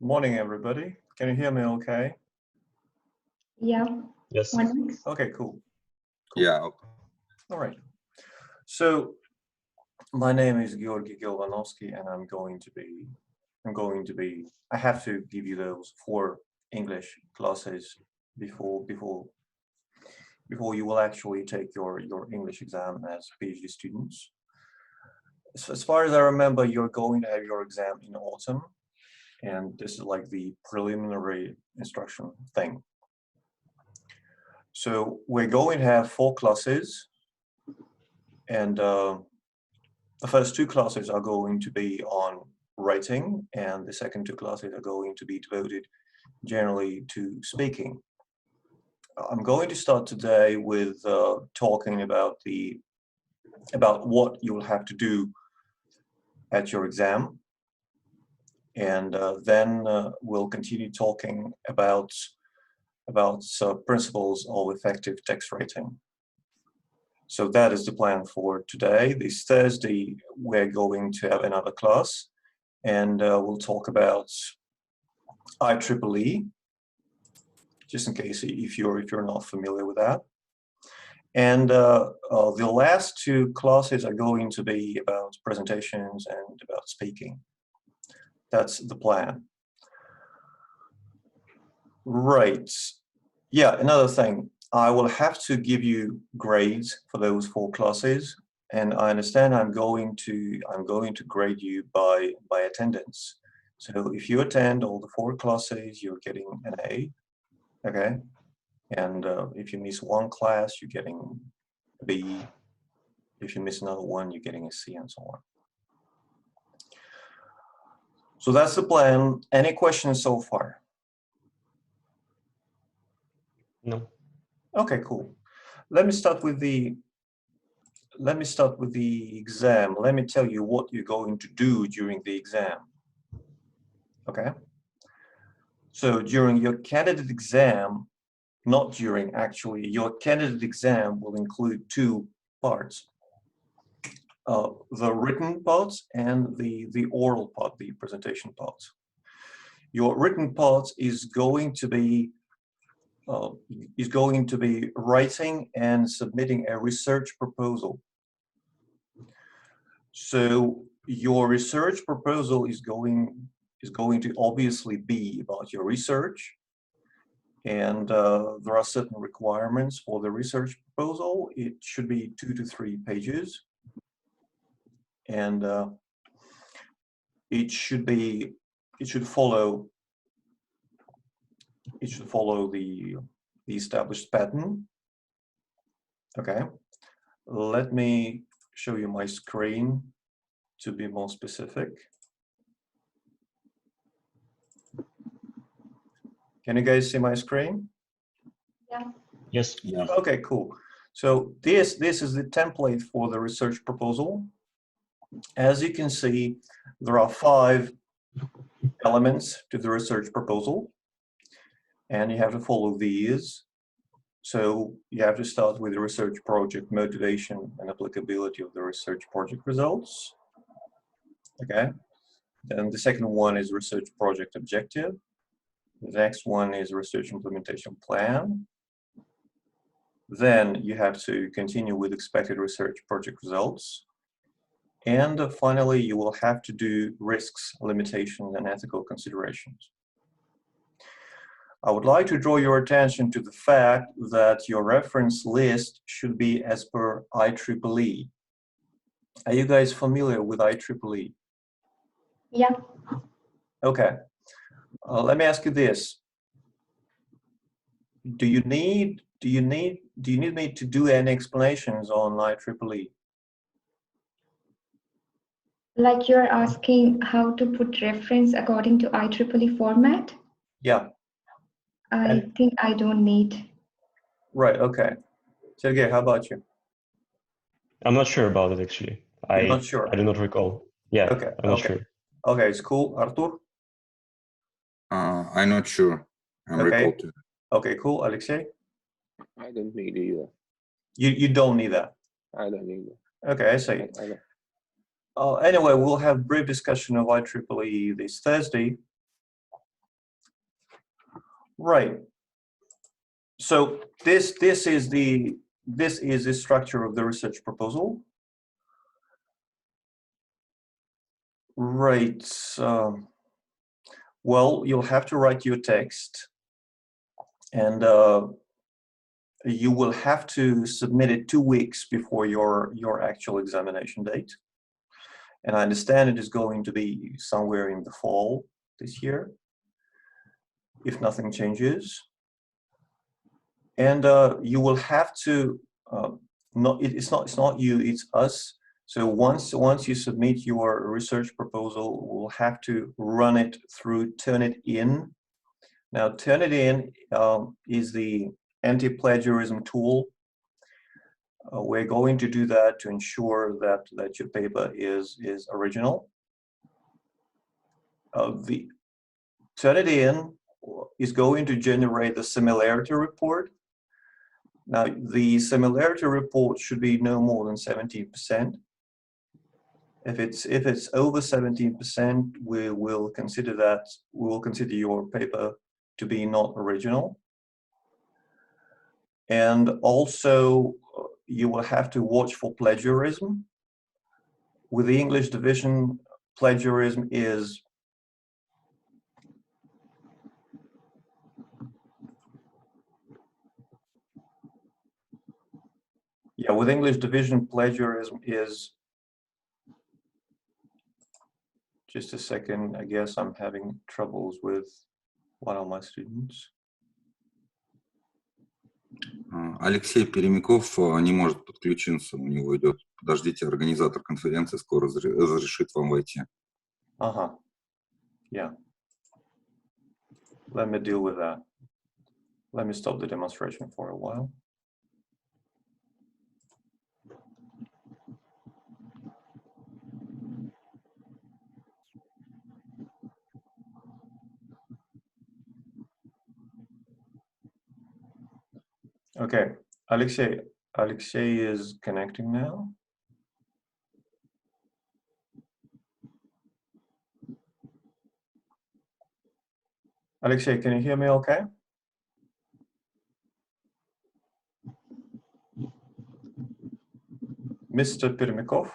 Morning, everybody. Can you hear me okay? Yeah. Yes. Morning. Okay, cool. Yeah. All right. So my name is Georgi Gilvanovsky, and I have to give you those 4 English classes before you will actually take your English exam as PhD students. So as far as I remember, you're going to have your exam in autumn, and this is like the preliminary instruction thing. So we're going to have 4 classes, and the first 2 classes are going to be on writing, and the second 2 classes are going to be devoted generally to speaking. I'm going to start today with talking about what you will have to do at your exam, and then we'll continue talking about principles of effective text writing. So that is the plan for today. This Thursday, we're going to have another class, and we'll talk about IEEE, just in case if you're not familiar with that. And the last 2 classes are going to be about presentations and about speaking. That's the plan. Right. Yeah, another thing. I will have to give you grades for those 4 classes, and I understand I'm going to grade you by attendance. So if you attend all the 4 classes, you're getting an A, okay? And if you miss one class, you're getting a B. If you miss another one, you're getting a C, and so on. So that's the plan. Any questions so far? No. Okay, cool. Let me start with the exam. Let me tell you what you're going to do during the exam. Okay? So during your candidate exam, not during actually, your candidate exam will include 2 parts. The written parts and the oral part, the presentation part. Your written part is going to be writing and submitting a research proposal. So your research proposal is going to obviously be about your research, and there are certain requirements for the research proposal. It should be 2 to 3 pages, and it should follow the established pattern. Okay, let me show you my screen to be more specific. Can you guys see my screen? Yeah. Yes. Yeah. Okay, cool. So this is the template for the research proposal. As you can see, there are 5 elements to the research proposal, and you have to follow these. So you have to start with the research project motivation and applicability of the research project results. Okay. Then the second one is research project objective. The next one is research implementation plan. Then you have to continue with expected research project results. And finally, you will have to do risks, limitations, and ethical considerations. I would like to draw your attention to the fact that your reference list should be as per IEEE. Are you guys familiar with IEEE? Yeah. Okay. Let me ask you this. Do you need me to do any explanations on IEEE? Like you're asking how to put reference according to IEEE format? Yeah. I think I don't need. Right, okay. Sergey, how about you? I'm not sure about it actually. You're not sure? I do not recall. Yeah, Okay, I'm not okay. sure. Okay, it's cool. Artur? I'm not sure. I'm Okay. recalled. Okay, cool. Alexei? I don't need either. You don't need that. I don't need it. Okay, I see. I don't. Anyway, we'll have brief discussion of IEEE this Thursday. Right. So this is the structure of the research proposal. Right. Well, you'll have to write your text, and you will have to submit it 2 weeks before your actual examination date. And I understand it is going to be somewhere in the fall this year, if nothing changes. And you will have to it's not you, it's us. So once you submit your research proposal, we'll have to run it through Turnitin. Now, Turnitin is the anti-plagiarism tool. We're going to do that to ensure that your paper is original. The Turnitin is going to generate the similarity report. Now, the similarity report should be no more than 17%. If it's over 17%, we will consider your paper to be not original. And also, you will have to watch for plagiarism. With the English division, plagiarism is with English division, plagiarism is, just a second, I guess I'm having troubles with one of my students. Алексей Перемяков не может подключиться, у него идет. Подождите, организатор конференции скоро разрешит вам войти. Uh-huh. Yeah. Let me deal with that. Let me stop the demonstration for a while. Okay, Alexei is connecting now. Alexei, can you hear me okay? Mr. Permякov,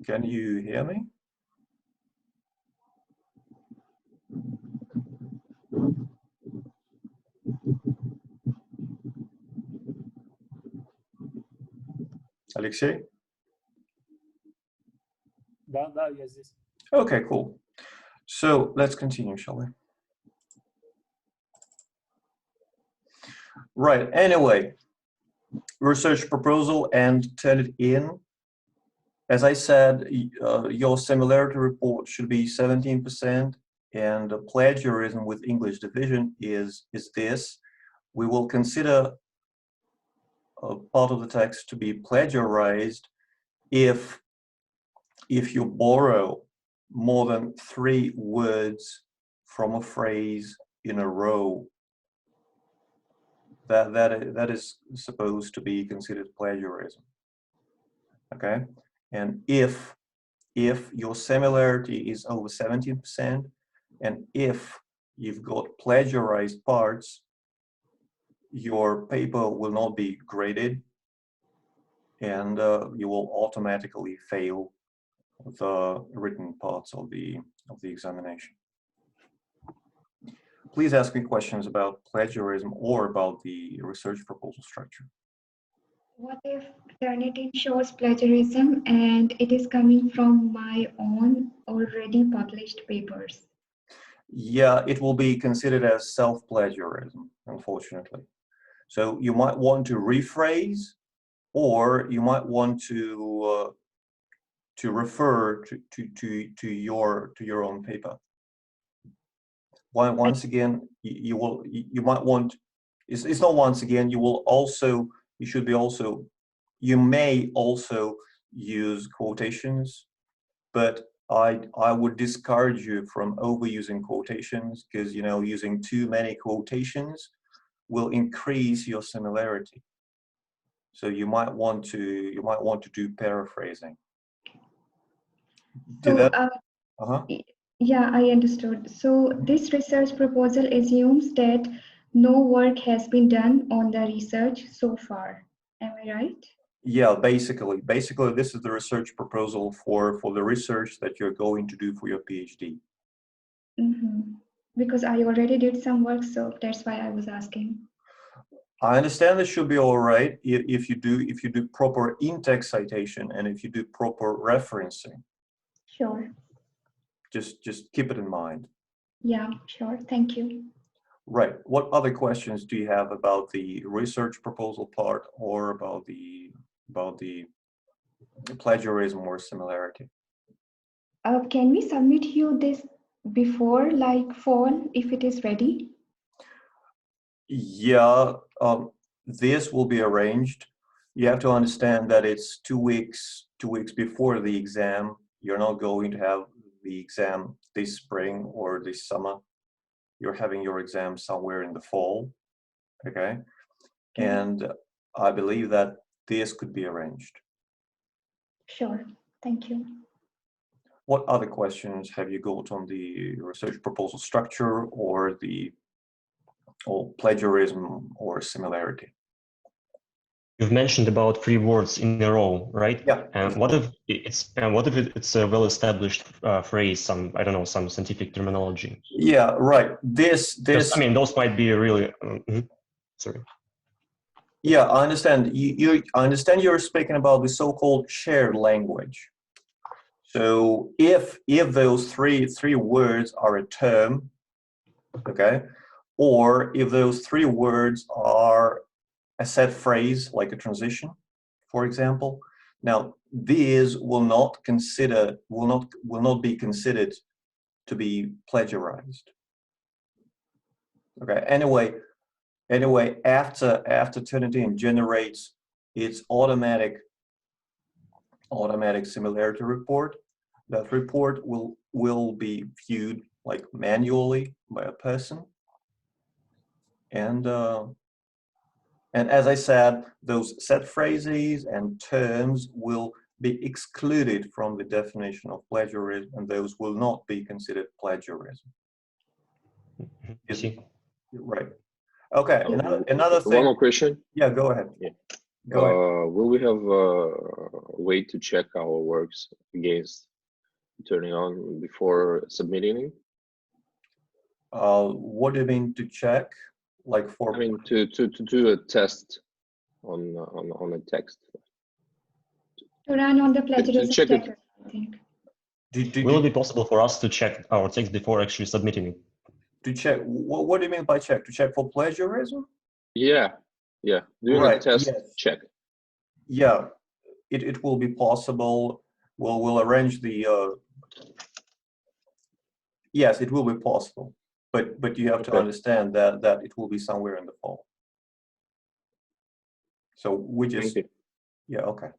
can you hear me? Alexei? Да, я здесь. Okay, cool. So let's continue, shall we? Right, anyway, research proposal and Turnitin. As I said, your similarity report should be 17%, and the plagiarism with English division is this. We will consider a part of the text to be plagiarized if you borrow more than 3 words from a phrase in a row. That is supposed to be considered plagiarism. Okay, and if your similarity is over 17%, and if you've got plagiarized parts, your paper will not be graded, and you will automatically fail the written parts of the examination. Please ask me questions about plagiarism or about the research proposal structure. What if Turnitin shows plagiarism and it is coming from my own already published papers? Yeah, it will be considered as self-plagiarism, unfortunately. So you might want to rephrase, or you might want to refer to your own paper. Once again, you might want. It's not once again. You may also use quotations, but I would discourage you from overusing quotations, because using too many quotations will increase your similarity. So you might want to do paraphrasing. Yeah, I understood. So this research proposal assumes that no work has been done on the research so far. Am I right? Yeah, basically, this is the research proposal for the research that you're going to do for your PhD. Because I already did some work, so that's why I was asking. I understand this should be all right if you do proper in-text citation and if you do proper referencing. Sure. Just keep it in mind. Yeah, sure. Thank you. Right. What other questions do you have about the research proposal part or about the plagiarism or similarity? Can we submit you this before like fall if it is ready? Yeah, this will be arranged. You have to understand that it's 2 weeks before the exam. You're not going to have the exam this spring or this summer. You're having your exam somewhere in the fall, okay? And I believe that this could be arranged. Sure. Thank you. What other questions have you got on the research proposal structure or plagiarism or similarity? You've mentioned about 3 words in a row, right? Yeah. And what if it's a well-established phrase, some, I don't know, some scientific terminology? Yeah, right. Because, I mean, those might be really, sorry. Yeah, I understand. I understand you're speaking about the so-called shared language. So if those three words are a term, okay, or if those 3 words are a set phrase like a transition, for example, now these will not be considered to be plagiarized. Okay. Anyway, after Turnitin generates its automatic similarity report, that report will be viewed like manually by a person. And as I said, those set phrases and terms will be excluded from the definition of plagiarism, and those will not be considered plagiarism. I see. Right. Okay. Uh, Another One thing. more question. Yeah, go ahead. Yeah. Go ahead. Will we have a way to check our works against turning on before submitting? What do you mean to check? Like for? I mean, to do a test on a text. To run on the To plagiarism check it. checker, I think. Will it be possible for us to check our text before actually submitting it? To check? What do you mean by check? To check for plagiarism? Yeah. Doing Right, a test yes. check. Yeah, it will be possible. We'll arrange the. Yes, it will be possible, but you have to Okay. understand that it will be somewhere in the fall. So we just. Thank you. Yeah. Okay.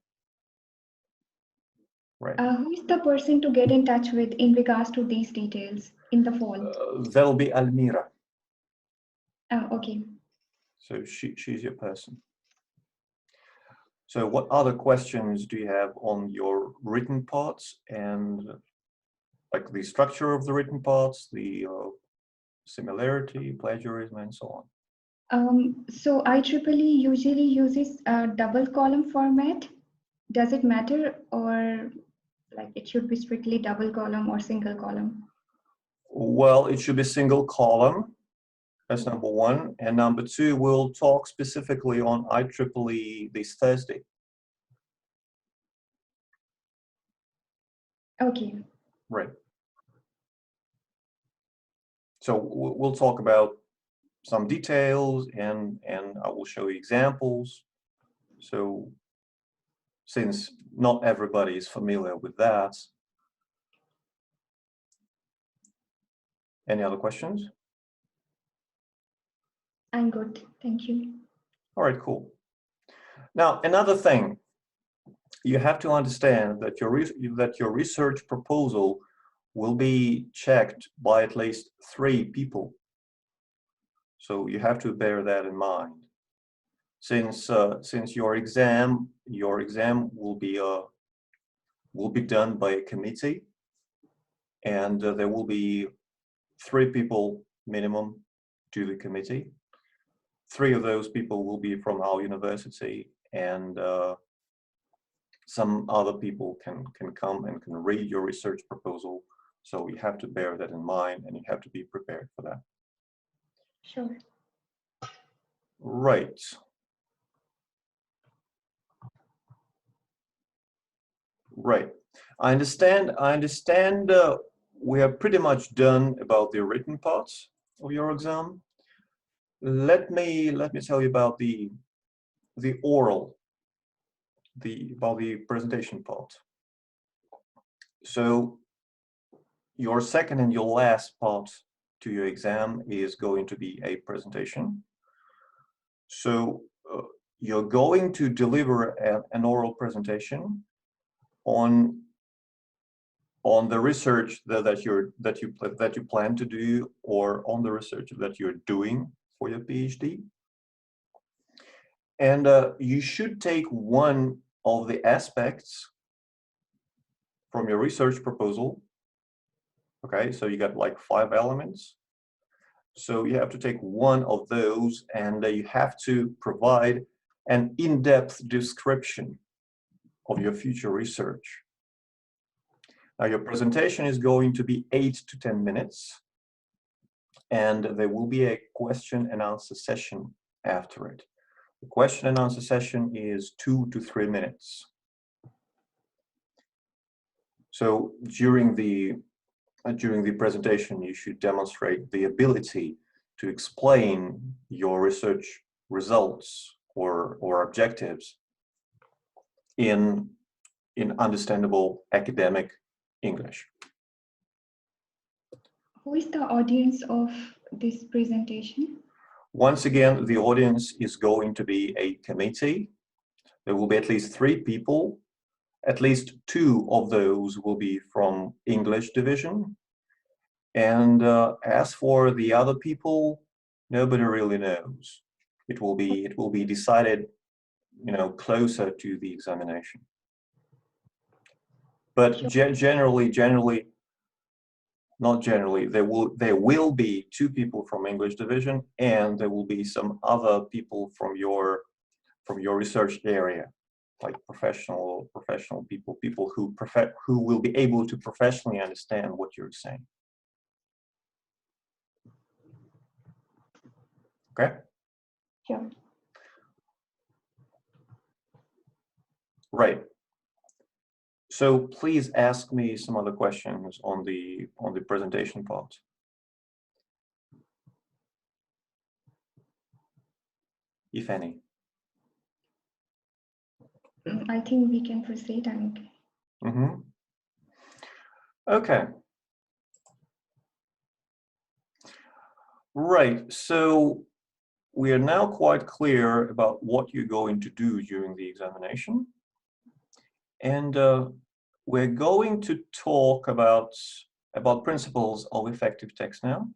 Right. Who is the person to get in touch with in regards to these details in the fall? That'll be Almira. Okay. So she's your person. So what other questions do you have on your written parts and like the structure of the written parts, the similarity, plagiarism, and so on? So IEEE usually uses a double column format. Does it matter, or like it should be strictly double column or single column? Well, it should be single column. That's number one. And number two, we'll talk specifically on IEEE this Thursday. Okay. Right. So we'll talk about some details and I will show you examples. So since not everybody is familiar with that. Any other questions? I'm good. Thank you. All right, cool. Now, another thing, you have to understand that your research proposal will be checked by at least 3 people. So you have to bear that in mind. Since your exam will be done by a committee, and there will be 3 people minimum to the committee. 3 of those people will be from our university, and some other people can come and can read your research proposal. So you have to bear that in mind, and you have to be prepared for that. Sure. Right. Right. I understand. We are pretty much done about the written parts of your exam. Let me tell you about the oral, about the presentation part. So your second and your last part to your exam is going to be a presentation. So you're going to deliver an oral presentation on the research that you plan to do, or on the research that you're doing for your PhD. And you should take one of the aspects from your research proposal. Okay, so you got like 5 elements. So you have to take one of those, and you have to provide an in-depth description of your future research. Now, your presentation is going to be 8 to 10 minutes, and there will be a question and answer session after it. The question and answer session is 2 to 3 minutes. So during the presentation, you should demonstrate the ability to explain your research results or objectives in understandable academic English. Who is the audience of this presentation? Once again, the audience is going to be a committee. There will be at least 3 people. At least 2 of those will be from English division. And as for the other people, nobody really knows. It will be decided, closer to the examination. But generally, not generally, there will be 2 people from English division, and there will be some other people from your research area, like professional people who will be able to professionally understand what you're saying. Okay? Sure. Right. So please ask me some other questions on the presentation part. If any. I think we can proceed. Mm-hmm. Okay. Right. So we are now quite clear about what you're going to do during the examination. And we're going to talk about principles of effective text now.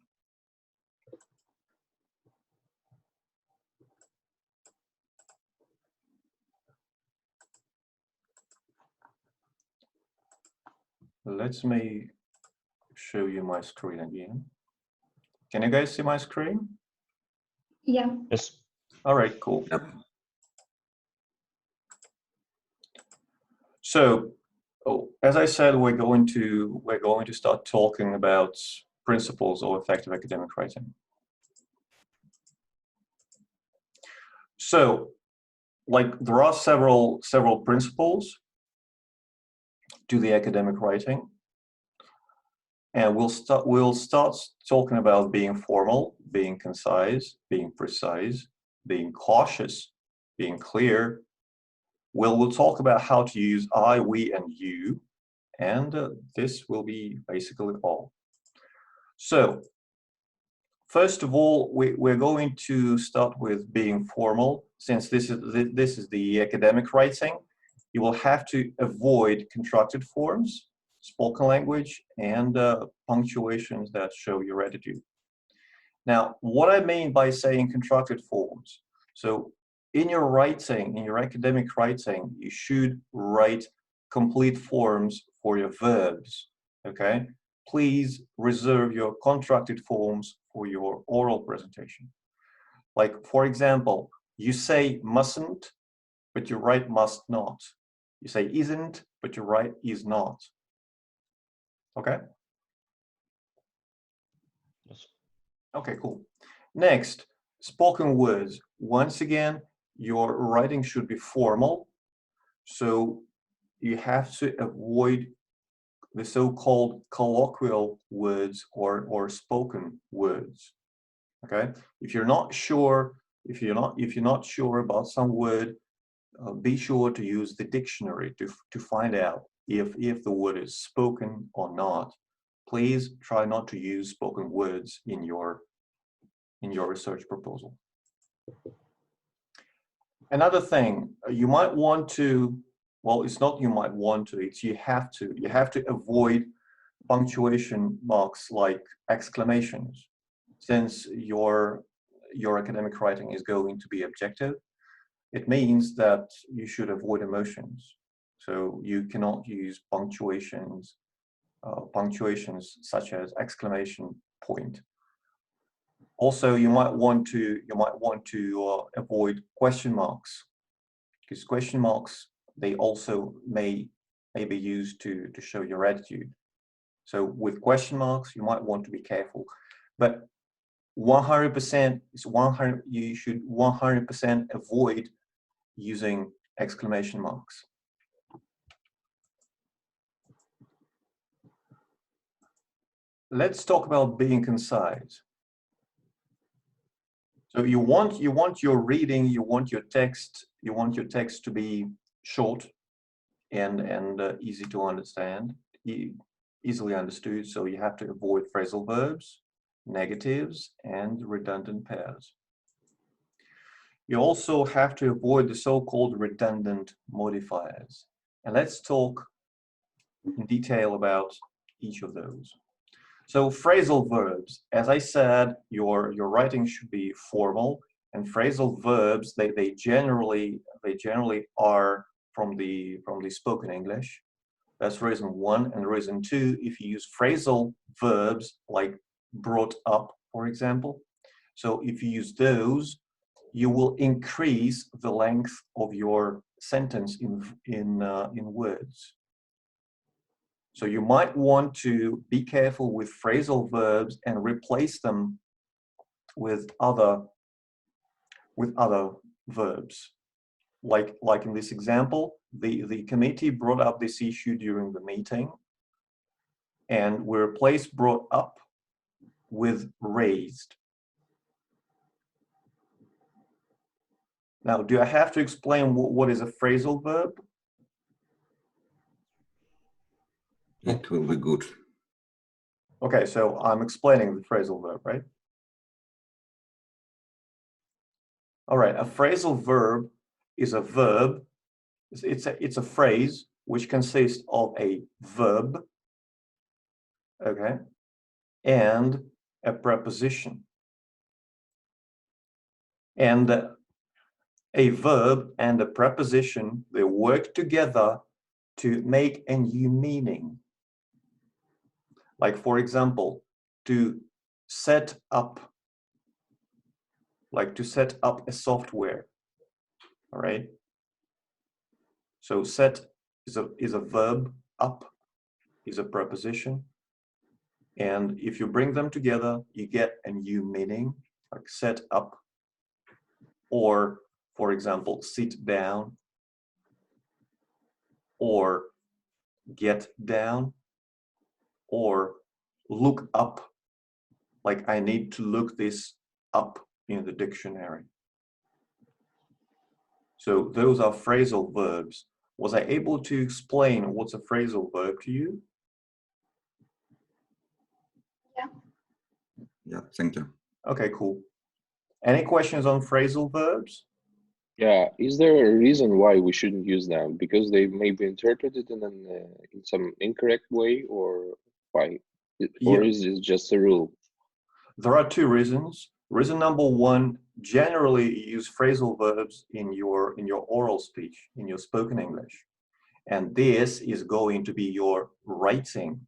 Let me show you my screen again. Can you guys see my screen? Yeah. Yes. All right, cool. Yep. So, as I said, we're going to start talking about principles of effective academic writing. So, like, there are several principles to the academic writing, and we'll start talking about being formal, being concise, being precise, being cautious, being clear. We'll talk about how to use I, we, and you, and this will be basically all. So, first of all, we're going to start with being formal. Since this is the academic writing, you will have to avoid contracted forms, spoken language, and punctuations that show your attitude. Now, what I mean by saying contracted forms, so in your writing, in your academic writing, you should write complete forms for your verbs, okay? Please reserve your contracted forms for your oral presentation. Like, for example, you say mustn't, but you write must not. You say isn't, but you write is not. Okay? Yes. Okay, cool. Next, spoken words. Once again, your writing should be formal. So you have to avoid the so-called colloquial words or spoken words. Okay? If you're not sure about some word, be sure to use the dictionary to find out if the word is spoken or not. Please try not to use spoken words in your research proposal. Another thing, you might want to, well, it's not you might want to, it's you have to avoid punctuation marks like exclamations, since your academic writing is going to be objective. It means that you should avoid emotions. So you cannot use punctuations such as exclamation point. Also, you might want to avoid question marks, because question marks, they also may be used to show your attitude. So with question marks, you might want to be careful, but 100% is 100. You should 100% avoid using exclamation marks. Let's talk about being concise. So you want your reading, you want your text to be short and easy to understand, easily understood. So you have to avoid phrasal verbs, negatives, and redundant pairs. You also have to avoid the so-called redundant modifiers. And let's talk in detail about each of those. So phrasal verbs, as I said, your writing should be formal, and phrasal verbs, they generally are from the spoken English. That's reason one. And reason two, if you use phrasal verbs like brought up, for example, so if you use those, you will increase the length of your sentence in words. So you might want to be careful with phrasal verbs and replace them with other verbs. Like in this example, the committee brought up this issue during the meeting, and we replaced brought up with raised. Now, do I have to explain what is a phrasal verb? It will be good. Okay, so I'm explaining the phrasal verb, right? All right, a phrasal verb is a verb. It's a phrase which consists of a verb, okay, and a preposition. And a verb and a preposition, they work together to make a new meaning. Like, for example, to set up, like to set up a software, all right? So set is a verb, up is a preposition. And if you bring them together, you get a new meaning, like set up, or, for example, sit down, or get down, or look up, like I need to look this up in the dictionary. So those are phrasal verbs. Was I able to explain what's a phrasal verb to you? Yeah. Yeah, thank you. Okay, cool. Any questions on phrasal verbs? Yeah, is there a reason why we shouldn't use them? Because they may be interpreted in some incorrect way, or why? Or Yeah. is it just a rule? There are two reasons. Reason number one, generally you use phrasal verbs in your oral speech, in your spoken English. And this is going to be your writing.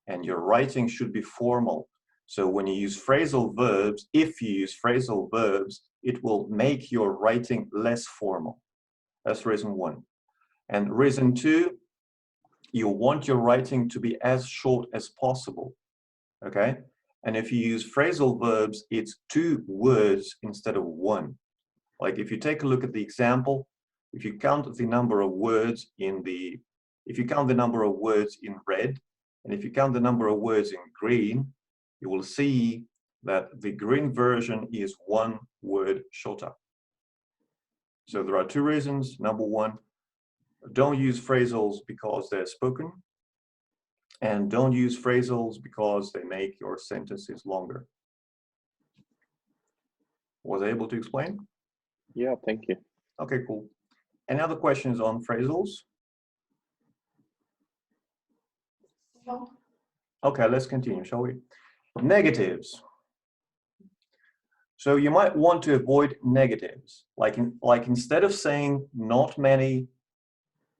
And your writing should be formal. So when you use phrasal verbs, if you use phrasal verbs, it will make your writing less formal. That's reason one. And reason two, you want your writing to be as short as possible, okay? And if you use phrasal verbs, it's 2 words instead of 1. Like if you take a look at the example, if you count the number of words in red, and if you count the number of words in green, you will see that the green version is 1 word shorter. So there are 2 reasons. Number one, don't use phrasals because they're spoken, and don't use phrasals because they make your sentences longer. Was I able to explain? Yeah, thank you. Okay, cool. Any other questions on phrasals? No. Okay, let's continue, shall we? Negatives. So you might want to avoid negatives. Like instead of saying not many,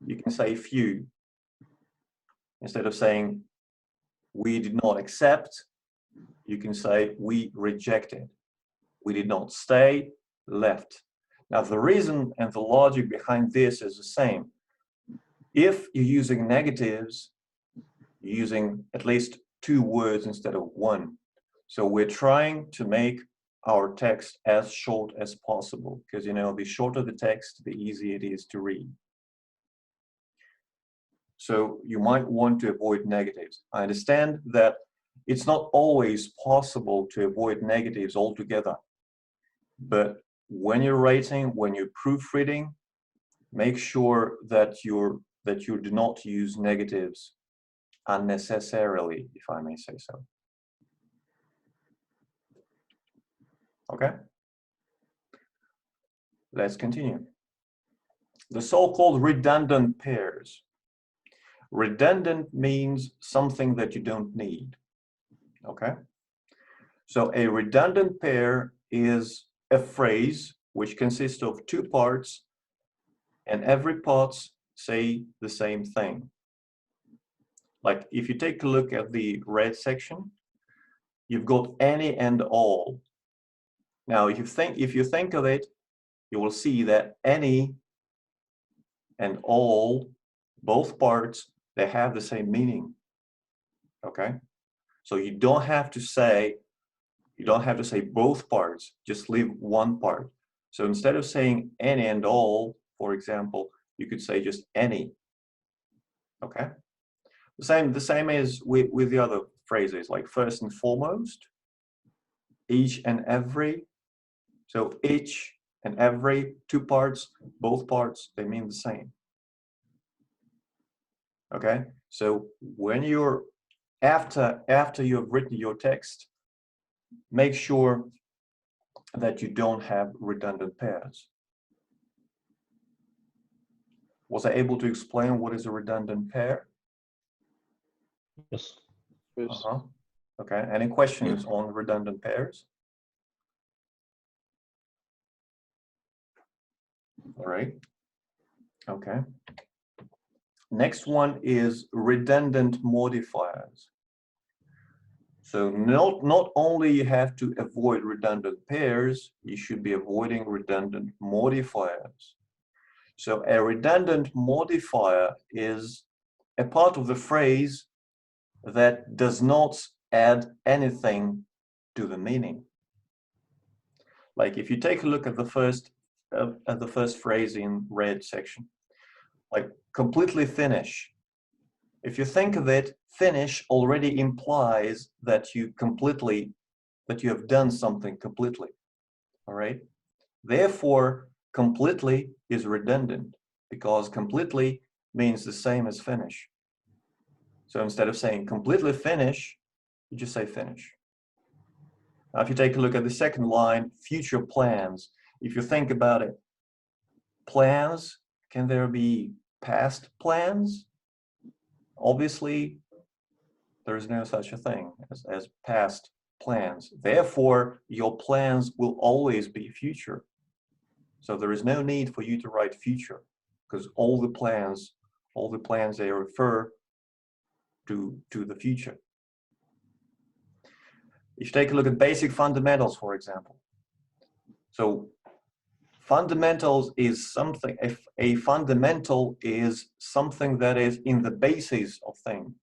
you can say few. Instead of saying we did not accept, you can say we rejected. We did not stay, left. Now the reason and the logic behind this is the same. If you're using negatives, you're using at least 2 words instead of 1. So we're trying to make our text as short as possible, because the shorter the text, the easier it is to read. So you might want to avoid negatives. I understand that it's not always possible to avoid negatives altogether, but when you're writing, when you're proofreading, make sure that you do not use negatives unnecessarily, if I may say so. Okay? Let's continue. The so-called redundant pairs. Redundant means something that you don't need. Okay? So a redundant pair is a phrase which consists of 2 parts, and every part say the same thing. Like if you take a look at the red section, you've got any and all. Now if you think of it, you will see that any and all, both parts, they have the same meaning. Okay? So you don't have to say both parts, just leave one part. So instead of saying any and all, for example, you could say just any. Okay? The same as with the other phrases, like first and foremost, each and every. So each and every, 2 parts, both parts, they mean the same. Okay? So when you're after you've written your text, make sure that you don't have redundant pairs. Was I able to explain what is a redundant pair? Yes. Yes. Okay, any questions on redundant pairs? All right, okay. Next one is redundant modifiers. So not only you have to avoid redundant pairs, you should be avoiding redundant modifiers. So a redundant modifier is a part of the phrase that does not add anything to the meaning. Like if you take a look at the first phrase in red section, like completely finish. If you think of it, finish already implies that you have done something completely. All right. Therefore, completely is redundant because completely means the same as finish. So instead of saying completely finish, you just say finish. Now, if you take a look at the second line, future plans, if you think about it, plans, can there be past plans? Obviously, there is no such a thing as past plans. Therefore, your plans will always be future. So there is no need for you to write future because all the plans, they refer to the future. If you take a look at basic fundamentals, for example. So fundamentals is something, if a fundamental is something that is in the basis of thing.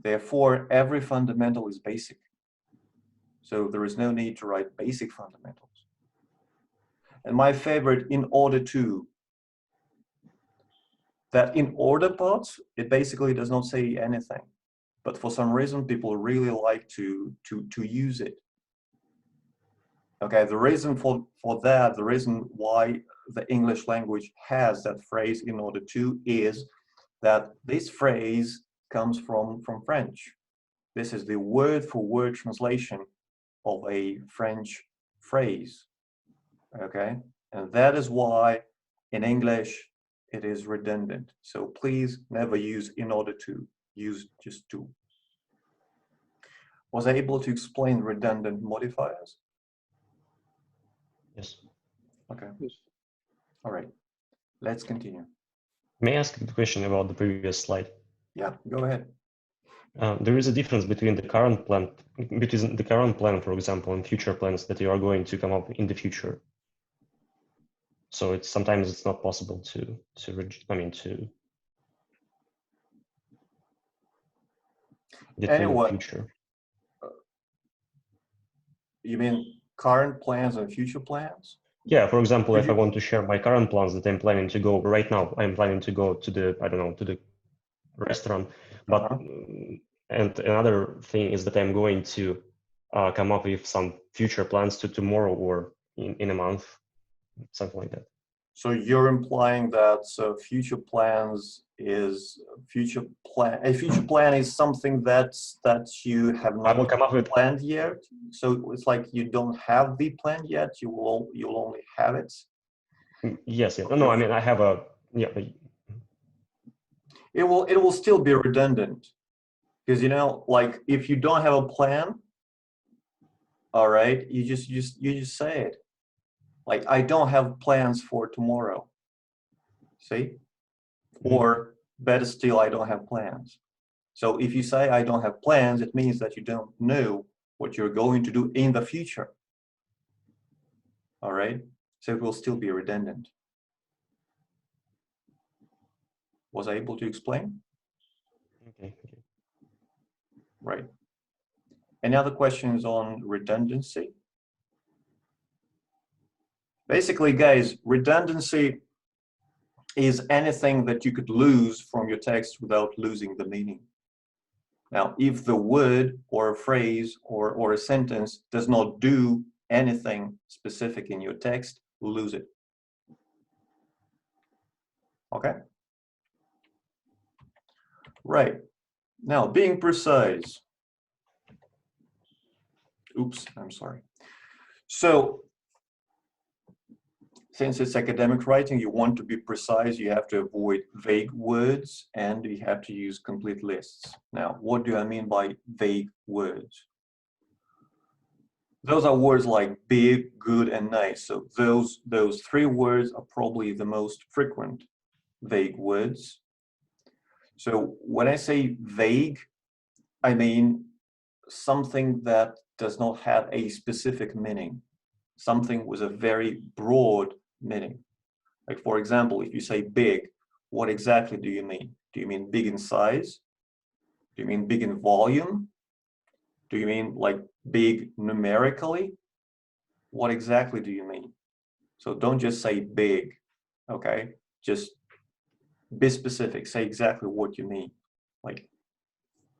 Therefore, every fundamental is basic. So there is no need to write basic fundamentals. And my favorite, in order to, that in order part, it basically does not say anything. But for some reason, people really like to use it. Okay, the reason for that, the reason why the English language has that phrase in order to is that this phrase comes from French. This is the word for word translation of a French phrase. Okay, and that is why in English it is redundant. So please never use in order to, use just to. Was I able to explain redundant modifiers? Yes. Okay, Yes. all right, let's continue. May I ask a question about the previous slide? Yeah, go ahead. There is a difference between the current plan, for example, and future plans that you are going to come up in the future. So it's sometimes it's not possible to determine Anyway, future. You mean current plans and future plans? Yeah, for example, Could if I you- want to share my current plans that I'm planning to go right now, I'm planning to go to the, I don't know, to the restaurant. But and another thing is that I'm going to come up with some future plans to tomorrow or in a month, something like that. So you're implying that future plans is future plan. A future plan is something that you have I will not come up with. planned yet. So it's like you don't have the plan yet. You'll only have it. Yes, yes. No, I mean I have a yeah. It will still be redundant because like if you don't have a plan, all right, you just say it. Like I don't have plans for tomorrow. See? Or better still, I don't have plans. So if you say I don't have plans, it means that you don't know what you're going to do in the future. All right? So it will still be redundant. Was I able to explain? Okay. Right. Any other questions on redundancy? Basically, guys, redundancy is anything that you could lose from your text without losing the meaning. Now, if the word or a phrase or a sentence does not do anything specific in your text, lose it. Okay? Right. Now, being precise. Oops, I'm sorry. So, since it's academic writing, you want to be precise, you have to avoid vague words, and you have to use complete lists. Now, what do I mean by vague words? Those are words like big, good, and nice. So those three words are probably the most frequent vague words. So when I say vague, I mean something that does not have a specific meaning, something with a very broad meaning. Like, for example, if you say big, what exactly do you mean? Do you mean big in size? Do you mean big in volume? Do you mean like big numerically? What exactly do you mean? So don't just say big, okay? Just be specific, say exactly what you mean. Like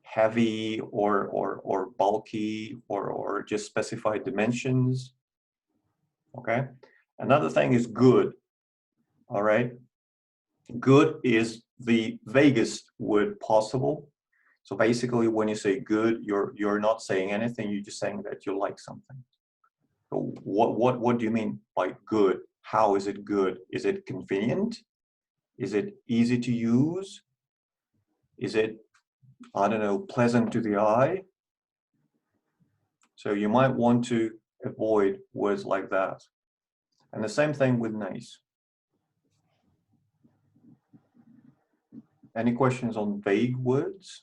heavy or bulky or just specify dimensions, okay? Another thing is good, all right? Good is the vaguest word possible. So basically when you say good, you're not saying anything, you're just saying that you like something. So what do you mean by good? How is it good? Is it convenient? Is it easy to use? Is it, I don't know, pleasant to the eye? So you might want to avoid words like that. And the same thing with nice. Any questions on vague words?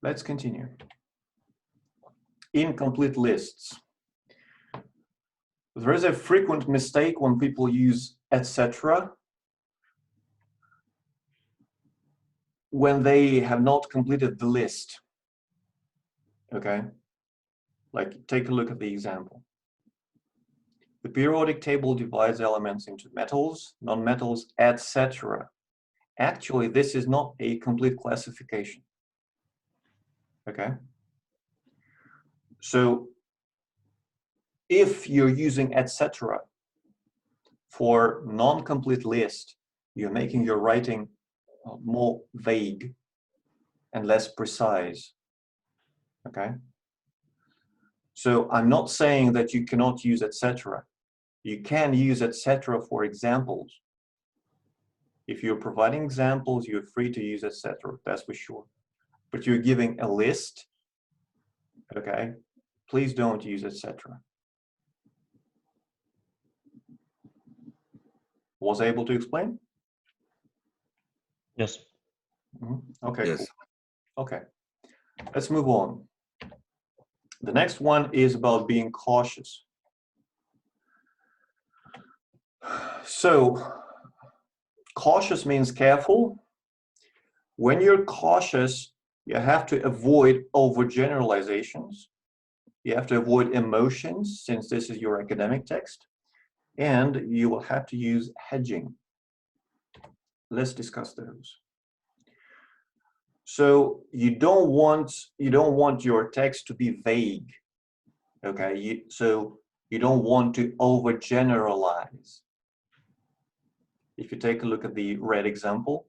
Let's continue. Incomplete lists. There is a frequent mistake when people use etc. when they have not completed the list. Okay, like take a look at the example. The periodic table divides elements into metals, non-metals, etc. Actually, this is not a complete classification. Okay, so if you're using etc. for non-complete list, you're making your writing more vague and less precise. Okay, so I'm not saying that you cannot use etc. You can use etc. for examples. If you're providing examples, you're free to use etc. That's for sure. But you're giving a list, okay? Please don't use etc. Was I able to explain? Yes. Okay, Yes. cool. Okay, let's move on. The next one is about being cautious. So, cautious means careful. When you're cautious, you have to avoid overgeneralizations. You have to avoid emotions, since this is your academic text, and you will have to use hedging. Let's discuss those. So you don't want your text to be vague, okay? So you don't want to overgeneralize. If you take a look at the red example,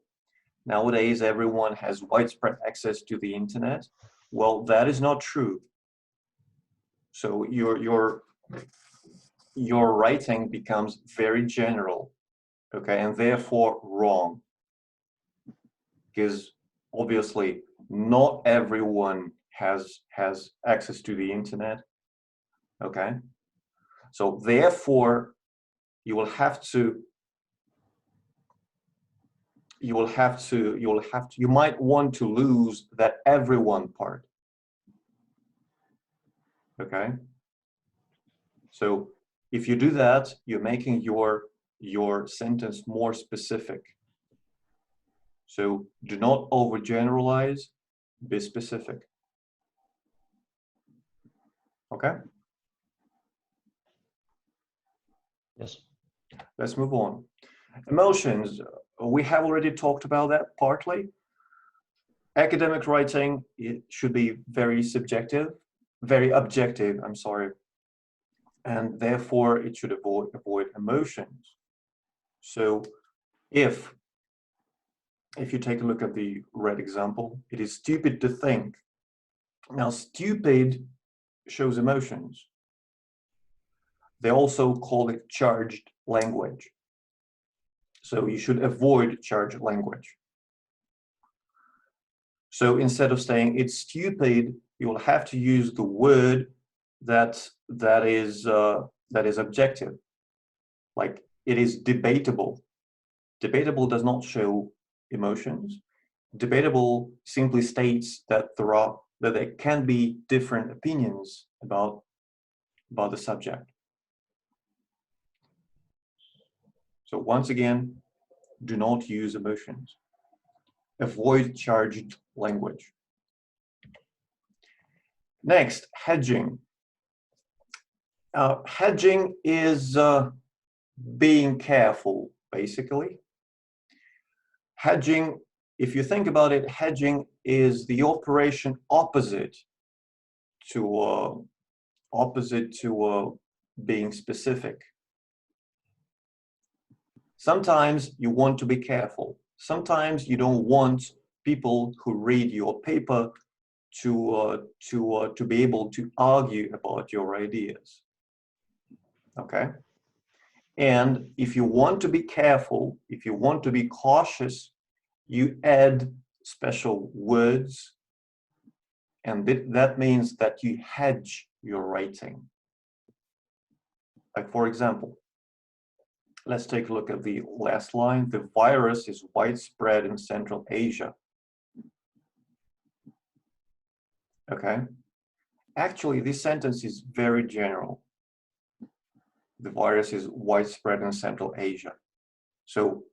nowadays everyone has widespread access to the internet. Well, that is not true. So your writing becomes very general, okay, and therefore wrong. Because obviously not everyone has access to the internet, okay? So therefore you might want to lose that everyone part, okay? So if you do that, you're making your sentence more specific. So do not overgeneralize, be specific. Okay? Yes. Let's move on. Emotions, we have already talked about that partly. Academic writing, it should be very objective, I'm sorry. And therefore it should avoid emotions. So if you take a look at the red example, it is stupid to think. Now, stupid shows emotions. They also call it charged language. So you should avoid charged language. So instead of saying it's stupid, you will have to use the word that is objective. Like it is debatable. Debatable does not show emotions. Debatable simply states that there can be different opinions about the subject. So once again, do not use emotions. Avoid charged language. Next, hedging. Hedging is being careful, basically. Hedging, if you think about it, hedging is the operation opposite to being specific. Sometimes you want to be careful. Sometimes you don't want people who read your paper to be able to argue about your ideas. Okay? And if you want to be careful, if you want to be cautious, you add special words, and that means that you hedge your writing. Like, for example, let's take a look at the last line. The virus is widespread in Central Asia. Okay. Actually, this sentence is very general. The virus is widespread in Central Asia. So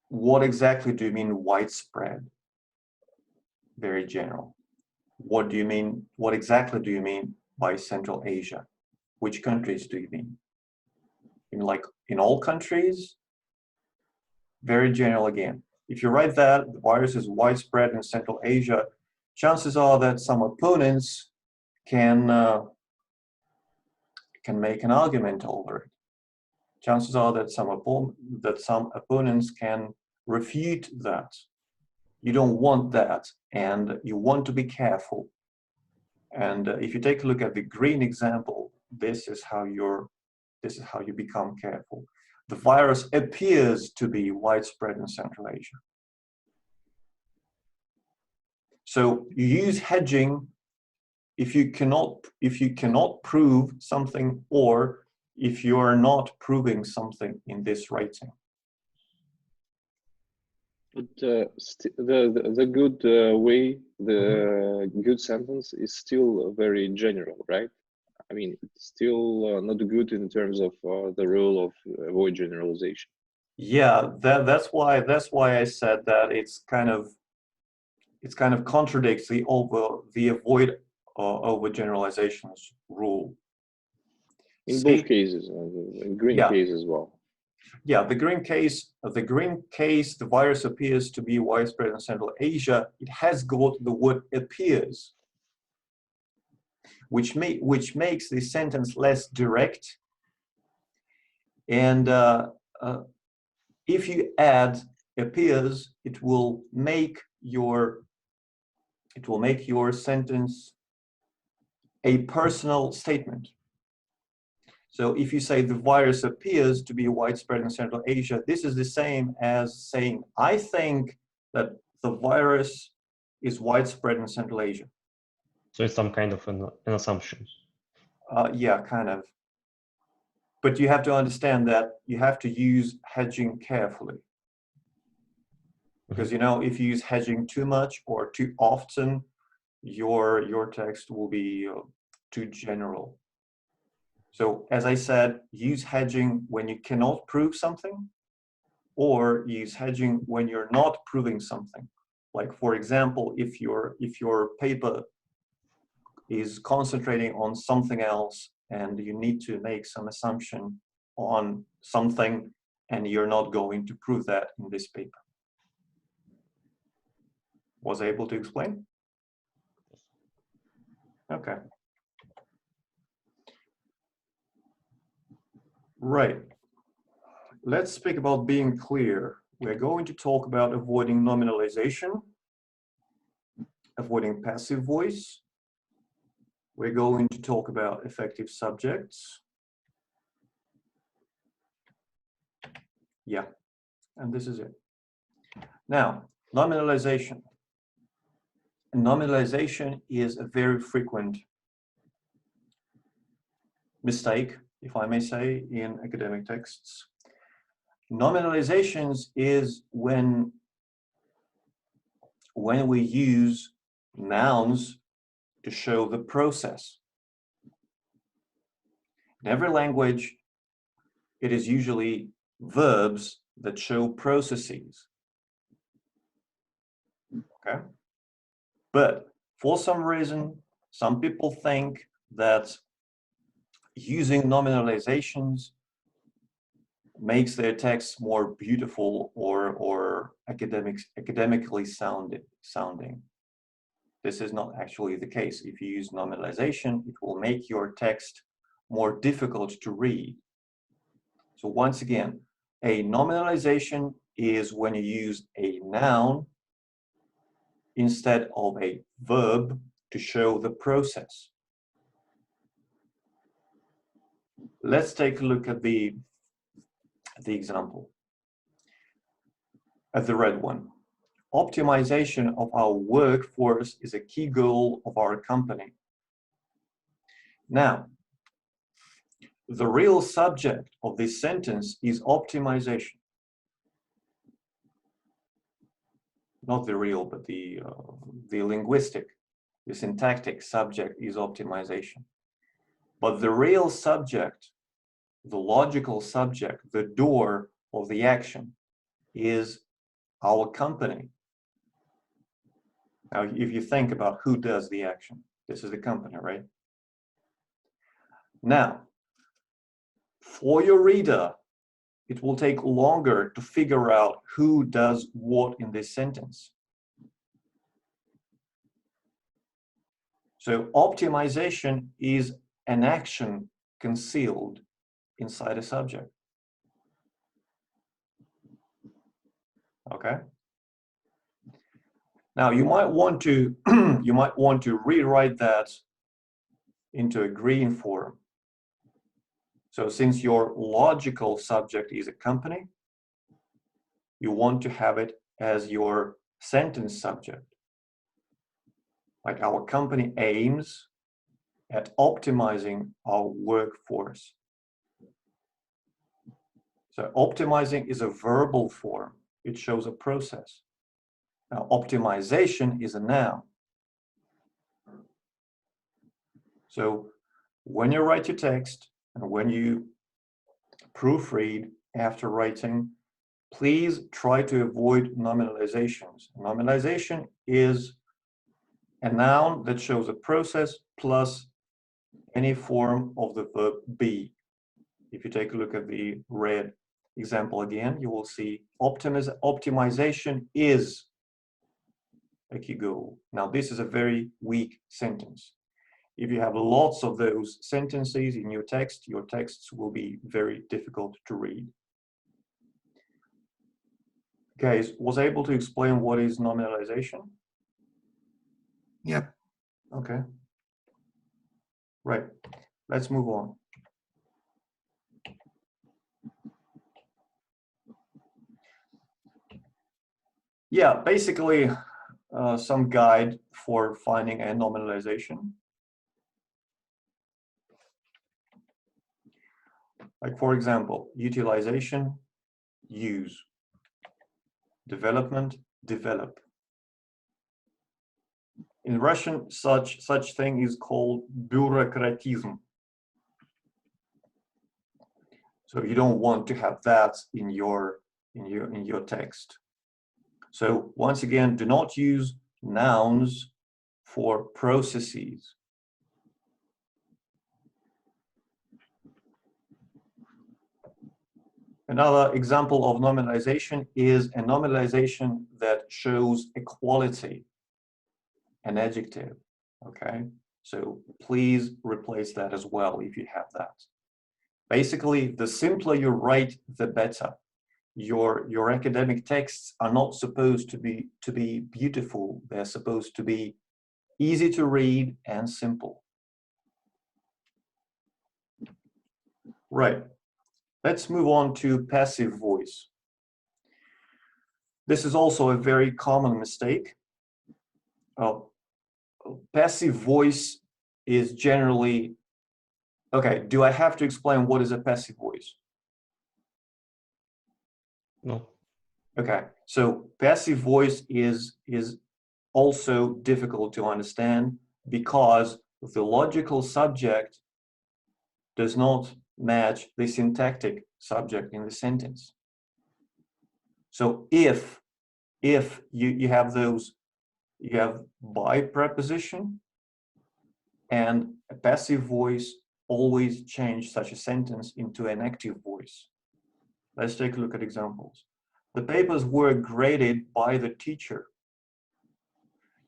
what exactly do you mean widespread? Very general. What do you mean? What exactly do you mean by Central Asia? Which countries do you mean? In all countries? Very general again. If you write that the virus is widespread in Central Asia, chances are that some opponents can make an argument over it. Chances are that some opponents can refute that. You don't want that, and you want to be careful. And if you take a look at the green example, this is how you become careful. The virus appears to be widespread in Central Asia. So you use hedging if you cannot prove something, or if you are not proving something in this writing. But the good way, the good sentence is still very general, right? I mean, it's still not good in terms of the rule of avoid generalization. Yeah, that's why I said that it's kind of contradicts the avoid overgeneralizations rule. In both cases, in green Yeah. case as well. Yeah, the green case, the virus appears to be widespread in Central Asia. It has got the word appears, which makes the sentence less direct. And if you add appears, it will make your sentence a personal statement. So if you say the virus appears to be widespread in Central Asia, this is the same as saying, I think that the virus is widespread in Central Asia. So it's some kind of an assumption. Yeah, kind of. But you have to understand that you have to use hedging carefully. Because, if you use hedging too much or too often, your text will be too general. So as I said, use hedging when you cannot prove something, or use hedging when you're not proving something. Like, for example, if your paper is concentrating on something else and you need to make some assumption on something and you're not going to prove that in this paper. Was I able to explain? Okay. Right. Let's speak about being clear. We're going to talk about avoiding nominalization, avoiding passive voice. We're going to talk about effective subjects. Yeah, and this is it. Now, nominalization. Nominalization is a very frequent mistake, if I may say, in academic texts. Nominalizations is when we use nouns to show the process. In every language, it is usually verbs that show processes. Okay? But for some reason, some people think that using nominalizations makes their text more beautiful or academically sounding. This is not actually the case. If you use nominalization, it will make your text more difficult to read. So once again, a nominalization is when you use a noun instead of a verb to show the process. Let's take a look at the example, at the red one. Optimization of our workforce is a key goal of our company. Now, the real subject of this sentence is optimization. Not the real, but the linguistic. The syntactic subject is optimization. But the real subject, the logical subject, the door of the action is our company. Now, if you think about who does the action, this is the company, right? Now, for your reader, it will take longer to figure out who does what in this sentence. So optimization is an action concealed inside a subject. Okay. Now you might want to rewrite that into a green form. So since your logical subject is a company, you want to have it as your sentence subject. Like our company aims at optimizing our workforce. So optimizing is a verbal form. It shows a process. Now optimization is a noun. So when you write your text and when you proofread after writing, please try to avoid nominalizations. Nominalization is a noun that shows a process plus any form of the verb be. If you take a look at the red example again, you will see optimization is a key goal. Now, this is a very weak sentence. If you have lots of those sentences in your text, your texts will be very difficult to read. Guys, was I able to explain what is nominalization? Yeah. Okay. Right. Let's move on. Yeah, basically some guide for finding a nominalization. Like for example, utilization, use. Development, develop. In Russian, such thing is called bureaucratism. So you don't want to have that in your text. So once again, do not use nouns for processes. Another example of nominalization is a nominalization that shows a quality, an adjective, okay? So please replace that as well if you have that. Basically, the simpler you write, the better. Your academic texts are not supposed to be beautiful. They're supposed to be easy to read and simple. Right. Let's move on to passive voice. This is also a very common mistake. Passive voice is generally, okay, do I have to explain what is a passive voice? No. Okay, so passive voice is also difficult to understand because the logical subject does not match the syntactic subject in the sentence. So if you have those, you have by preposition and a passive voice, always change such a sentence into an active voice. Let's take a look at examples. The papers were graded by the teacher.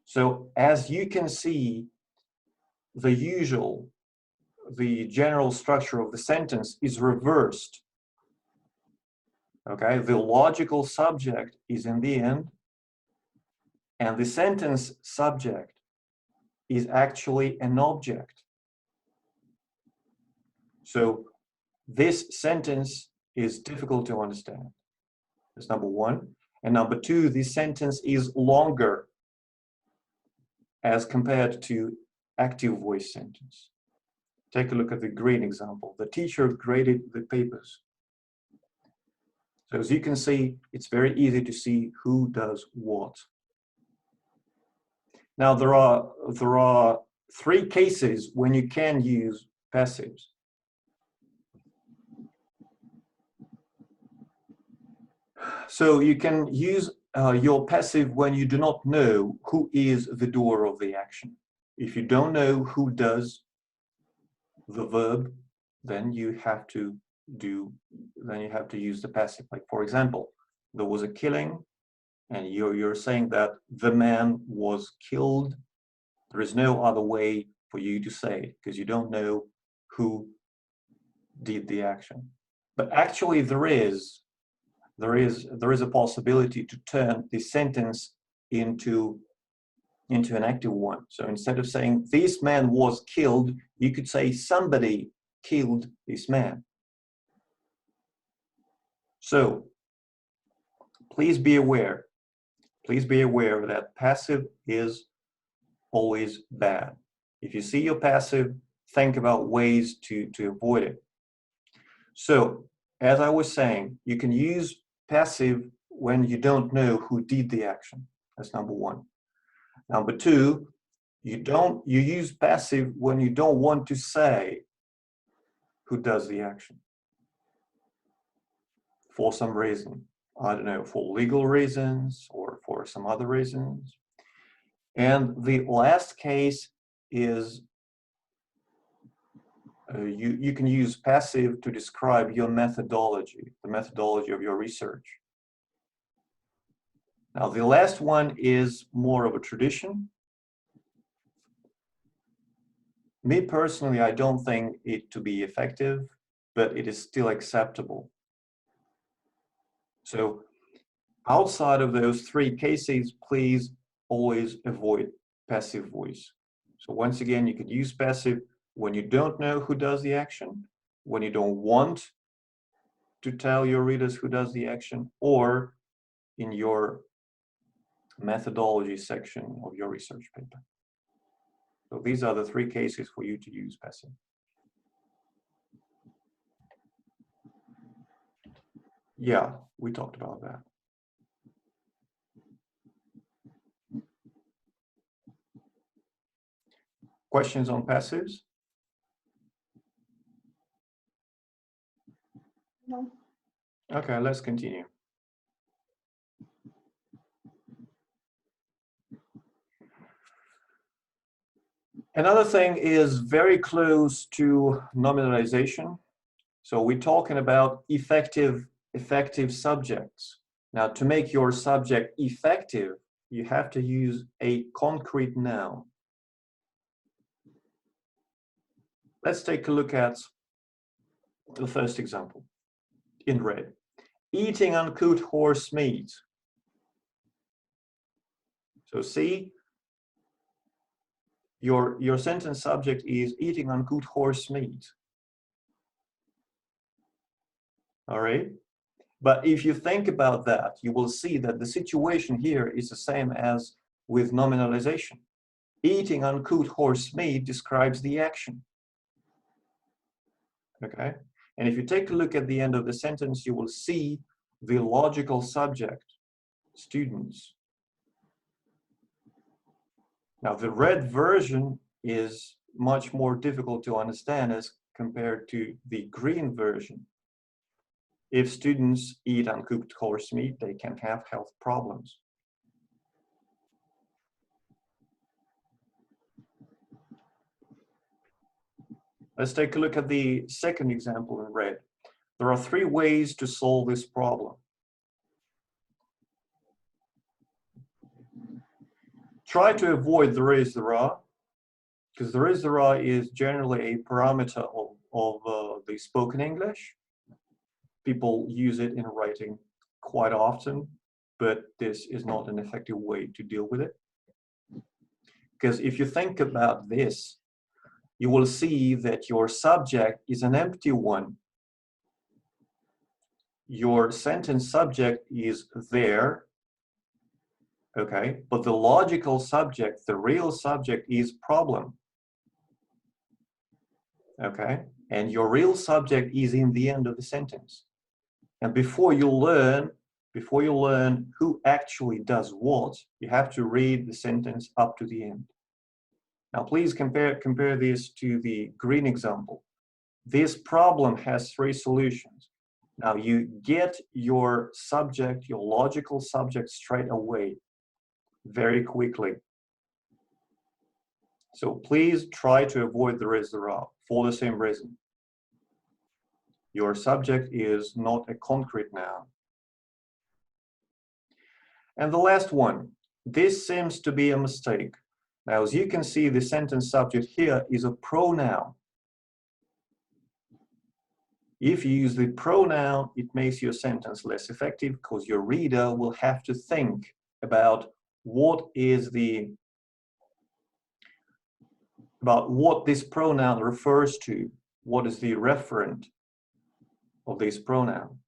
So as you can see, the general structure of the sentence is reversed. Okay, the logical subject is in the end, and the sentence subject is actually an object. So this sentence is difficult to understand. That's number one. And number two, this sentence is longer as compared to active voice sentence. Take a look at the green example. The teacher graded the papers. So as you can see, it's very easy to see who does what. Now there are three cases when you can use passives. So you can use your passive when you do not know who is the doer of the action. If you don't know who does the verb, then you have to use the passive. Like, for example, there was a killing, and you're saying that the man was killed. There is no other way for you to say it because you don't know who did the action. But actually there is a possibility to turn the sentence into an active one. So instead of saying this man was killed, you could say somebody killed this man. So please be aware that passive is always bad. If you see your passive, think about ways to avoid it. So as I was saying, you can use passive when you don't know who did the action. That's number one. Number two, you use passive when you don't want to say who does the action for some reason. I don't know, for legal reasons or for some other reasons. And the last case is you can use passive to describe your methodology, the methodology of your research. Now, the last one is more of a tradition. Me personally, I don't think it to be effective, but it is still acceptable. So outside of those three cases, please always avoid passive voice. So once again, you could use passive when you don't know who does the action, when you don't want to tell your readers who does the action, or in your methodology section of your research paper. So these are the three cases for you to use passive. Yeah, we talked about that. Questions on passives? No. Okay, let's continue. Another thing is very close to nominalization. So we're talking about effective subjects. Now, to make your subject effective, you have to use a concrete noun. Let's take a look at the first example in red. Eating uncooked horse meat. So see, your sentence subject is eating uncooked horse meat. All right. But if you think about that, you will see that the situation here is the same as with nominalization. Eating uncooked horse meat describes the action. Okay. And if you take a look at the end of the sentence, you will see the logical subject, students. Now, the red version is much more difficult to understand as compared to the green version. If students eat uncooked horse meat, they can have health problems. Let's take a look at the second example in red. There are three ways to solve this problem. Try to avoid there is, there are, because there is, there are is generally a parameter of the spoken English. People use it in writing quite often, but this is not an effective way to deal with it. Because if you think about this, you will see that your subject is an empty one. Your sentence subject is there, okay, but the logical subject, the real subject is problem, okay, and your real subject is in the end of the sentence. And before you learn before you learn who actually does what, you have to read the sentence up to the end. Now, please compare this to the green example. This problem has 3 solutions. Now, you get your subject, your logical subject straight away, very quickly. So please try to avoid the is thereof for the same reason. Your subject is not a concrete noun. And the last one, this seems to be a mistake. Now, as you can see, the sentence subject here is a pronoun. If you use the pronoun, it makes your sentence less effective because your reader will have to think about what is what this pronoun refers to. What is the referent of this pronoun?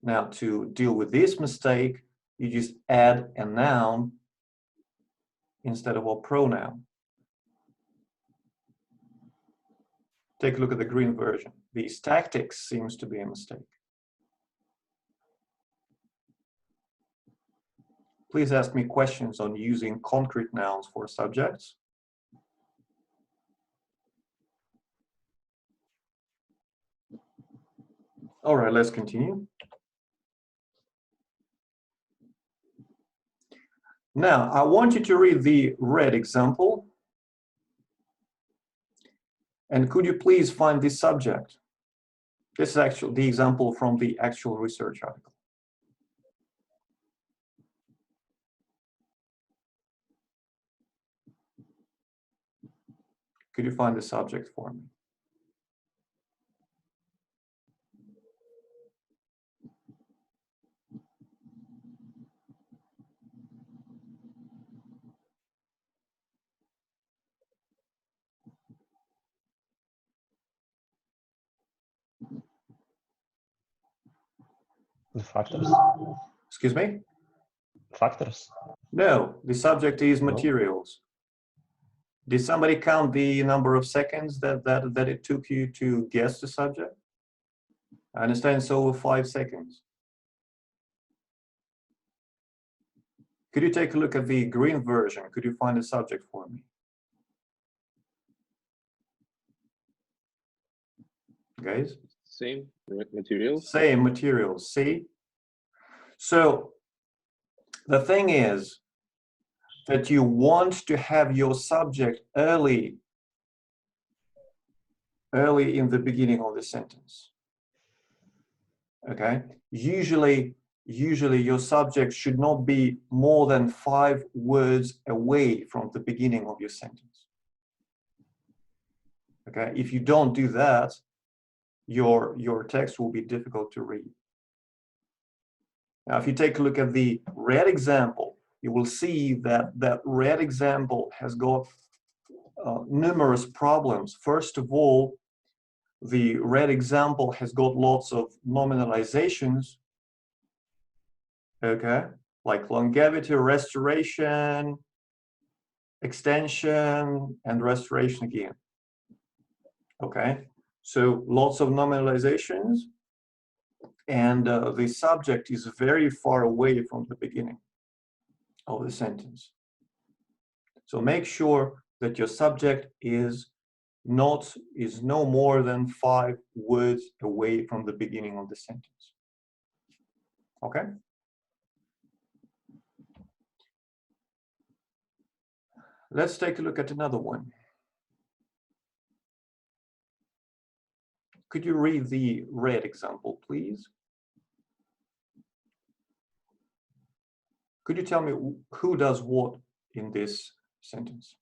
Now, to deal with this mistake, you just add a noun instead of a pronoun. Take a look at the green version. These tactics seems to be a mistake. Please ask me questions on using concrete nouns for subjects. All right, let's continue. Now, I want you to read the red example. And could you please find this subject? This is actually the example from the actual research article. Could you find the subject for me? The factors. Excuse me? Factors. No, the subject is No? materials. Did somebody count the number of seconds that it took you to guess the subject? I understand it's over 5 seconds. Could you take a look at the green version? Could you find the subject for me? Guys? Same materials. Same materials, see? So the thing is that you want to have your subject early in the beginning of the sentence. Okay? Usually your subject should not be more than 5 words away from the beginning of your sentence. Okay? If you don't do that, your text will be difficult to read. Now, if you take a look at the red example, you will see that that red example has got numerous problems. First of all, the red example has got lots of nominalizations, okay, like longevity, restoration, extension, and restoration again. Okay, so lots of nominalizations, and the subject is very far away from the beginning of the sentence. So make sure that your subject is no more than 5 words away from the beginning of the sentence. Okay? Let's take a look at another one. Could you read the red example, please? Could you tell me who does what in this sentence?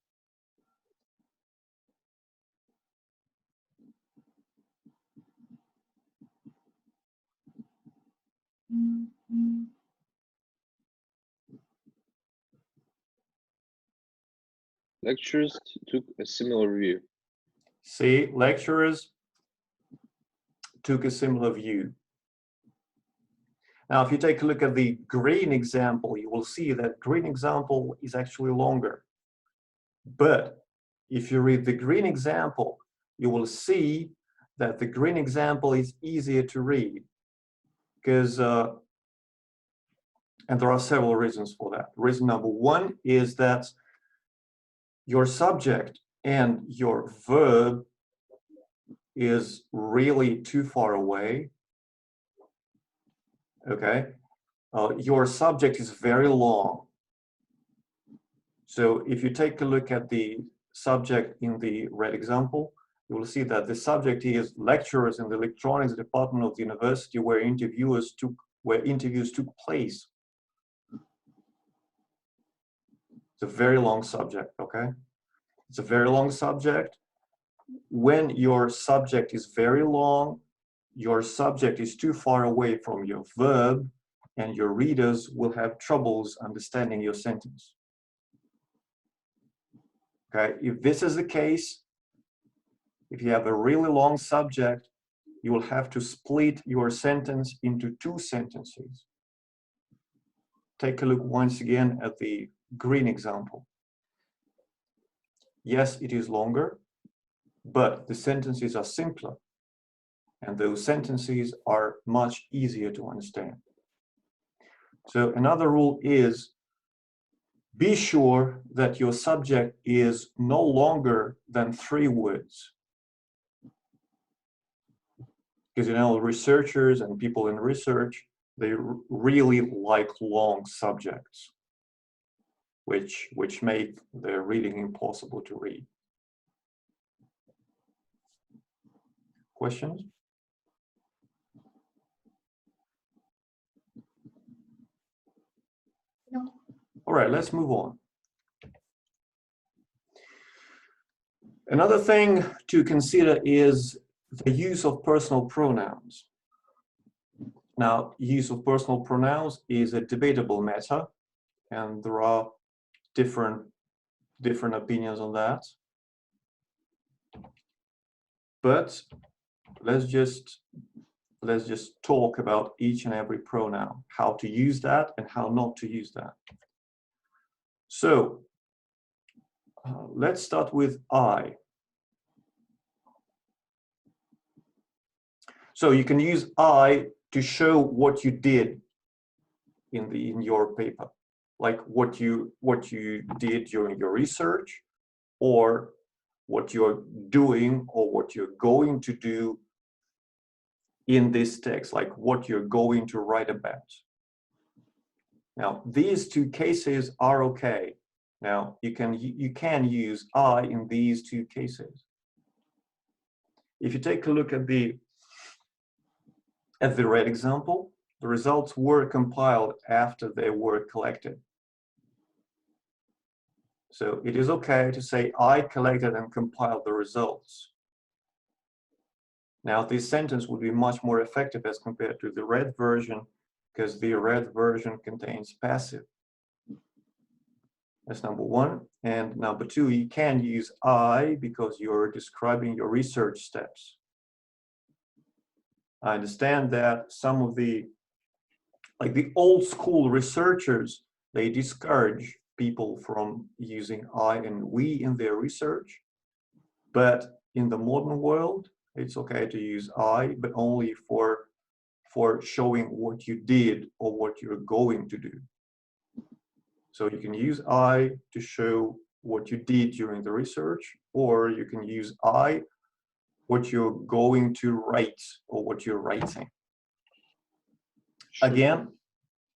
Lecturers took a similar view. See, lecturers took a similar view. Now, if you take a look at the green example, you will see that green example is actually longer. But if you read the green example, you will see that the green example is easier to read. because and there are several reasons for that. Reason number one is that your subject and your verb is really too far away. Okay, your subject is very long. So if you take a look at the subject in the red example, you will see that the subject is lecturers in the electronics department of the university where interviews took place. It's a very long subject, okay? It's a very long subject. When your subject is very long, your subject is too far away from your verb, and your readers will have troubles understanding your sentence. Okay, if this is the case, if you have a really long subject, you will have to split your sentence into two sentences. Take a look once again at the green example. Yes, it is longer, but the sentences are simpler, and those sentences are much easier to understand. So another rule is be sure that your subject is no longer than 3 words. Because, you know, researchers and people in research, they really like long subjects, which make their reading impossible to read. Questions? No. All right, let's move on. Another thing to consider is the use of personal pronouns. Now, use of personal pronouns is a debatable matter, and there are different opinions on that. But let's just talk about each and every pronoun, how to use that and how not to use that. So let's start with I. So you can use I to show what you did in your paper, like what you did during your research, or what you're doing or what you're going to do in this text, like what you're going to write about. Now, these two cases are okay. Now, you can use I in these two cases. If you take a look at the red example, the results were compiled after they were collected. So it is okay to say I collected and compiled the results. Now, this sentence would be much more effective as compared to the red version, because the red version contains passive. That's number one. And number two, you can use I because you're describing your research steps. I understand that some of the old school researchers, they discourage people from using I and we in their research. But in the modern world, it's okay to use I, but only for showing what you did or what you're going to do. So you can use I to show what you did during the research, or you can use I what you're going to write or what you're writing. Sure. Again,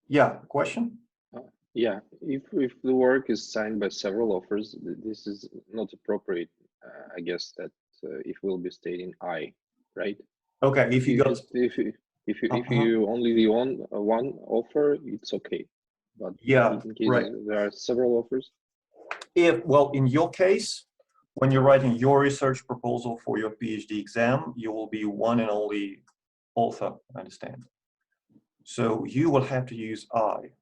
yeah, question? Yeah, if the work is signed by several authors, this is not appropriate. I guess that it will be stating I, right? Okay, if you got if you only the one author, it's okay. But yeah, in case right. there are several authors. Well, in your case, when you're writing your research proposal for your PhD exam, you will be one and only author, I understand. So you will have to use I.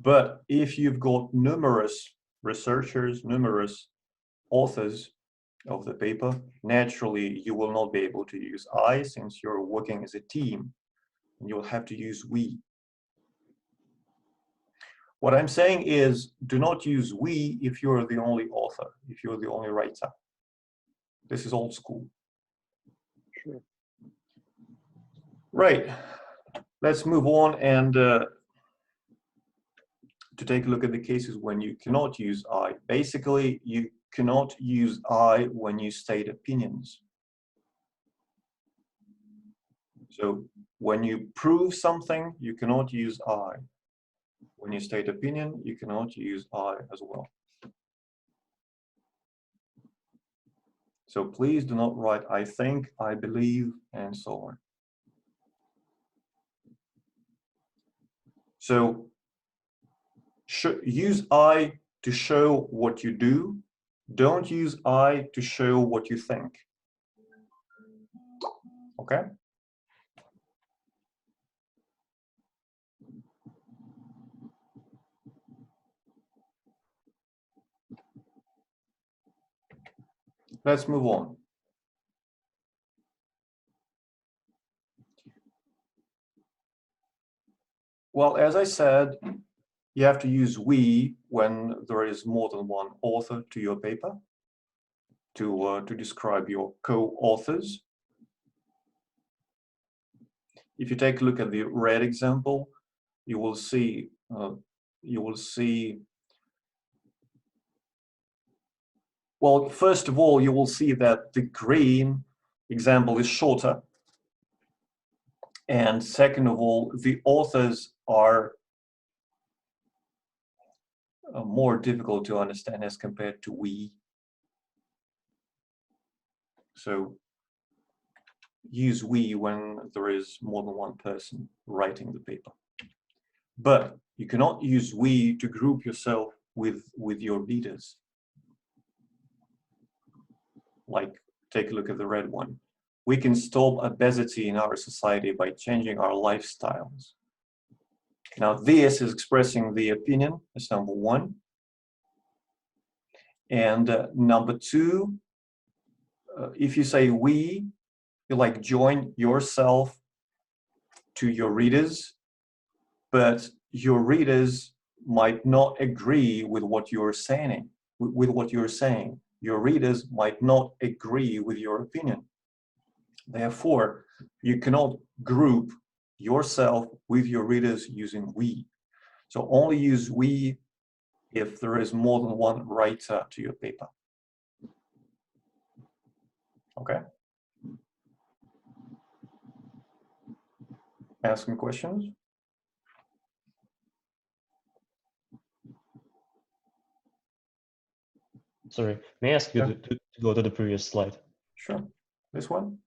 But if you've got numerous researchers, numerous authors of the paper, naturally you will not be able to use I since you're working as a team, and you'll have to use we. What I'm saying is, do not use we if you're the only author, if you're the only writer. This is old school. Sure. Right. let's move on and to take a look at the cases when you cannot use I. Basically, you cannot use I when you state opinions. So when you prove something, you cannot use I. When you state opinion, you cannot use I as well. So please do not write I think, I believe, and so on. So use I to show what you do. Don't use I to show what you think. Okay? Let's move on. Well, as I said, you have to use we when there is more than one author to your paper to describe your co-authors. If you take a look at the red example, you will see well, first of all, you will see that the green example is shorter. And second of all, the authors are more difficult to understand as compared to we. So use we when there is more than one person writing the paper. But you cannot use we to group yourself with your readers. Like, take a look at the red one. We can stop obesity in our society by changing our lifestyles. Now, this is expressing the opinion, that's number one. And number two, if you say we, you like join yourself to your readers, but your readers might not agree with what you're saying. Your readers might not agree with your opinion. Therefore, you cannot group yourself with your readers using we. So only use we if there is more than one writer to your paper. Okay? Asking questions? Sorry, may I ask you Yeah. to go to the previous slide? Sure. This one?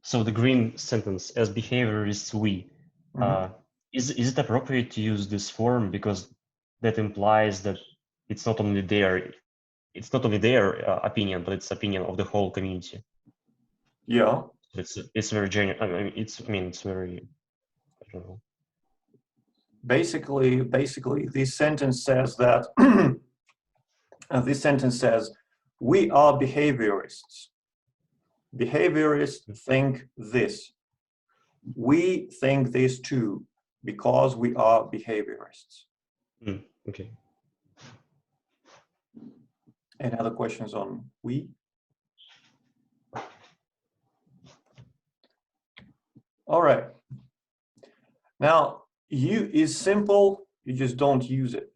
So the green sentence, as behaviorists we, is it appropriate to use this form because that implies that it's not only their opinion, but it's opinion of the whole community? Yeah. It's very general. It's very, I don't know. Basically, this sentence says that this sentence says we are behaviorists. Behaviorists think this. We think this too because we are behaviorists. Okay. Any other questions on we? All right. Now, you is simple, you just don't use it.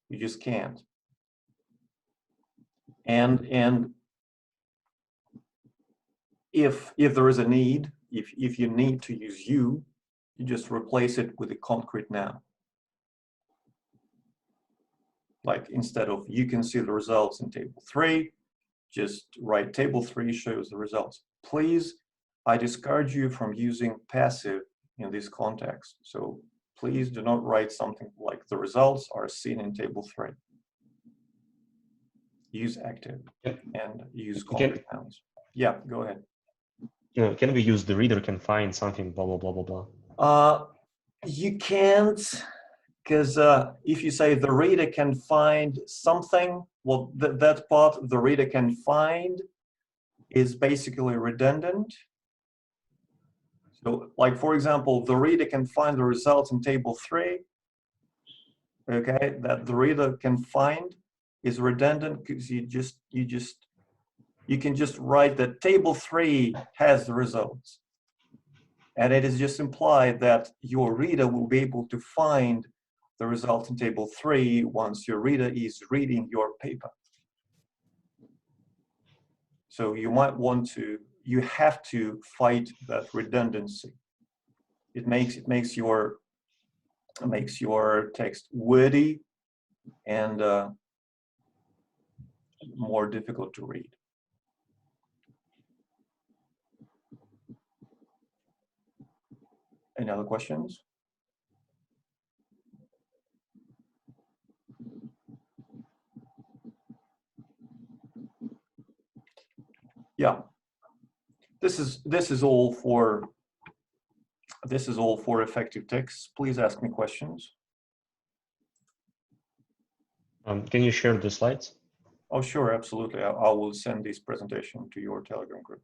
You just can't. And if there is a need, if you need to use you just replace it with a concrete noun. Like instead of you can see the results in table 3, just write table 3 shows the results. Please, I discourage you from using passive in this context. So please do not write something like the results are seen in table 3. Use active and use concrete nouns. Yeah, go ahead. Can we use the reader can find something, blah, blah, blah, blah, blah? You can't, because if you say the reader can find something, well, that part, the reader can find, is basically redundant. So, like, for example, the reader can find the results in table 3. Okay, that the reader can find is redundant because you you can just write that table 3 has the results. And it is just implied that your reader will be able to find the result in table 3 once your reader is reading your paper. So you might want to, you have to fight that redundancy. It makes your text wordy and more difficult to read. Any other questions? Yeah, this is all for effective text. Please ask me questions. Can you share the slides? Oh, sure, absolutely. I will send this presentation to your Telegram group.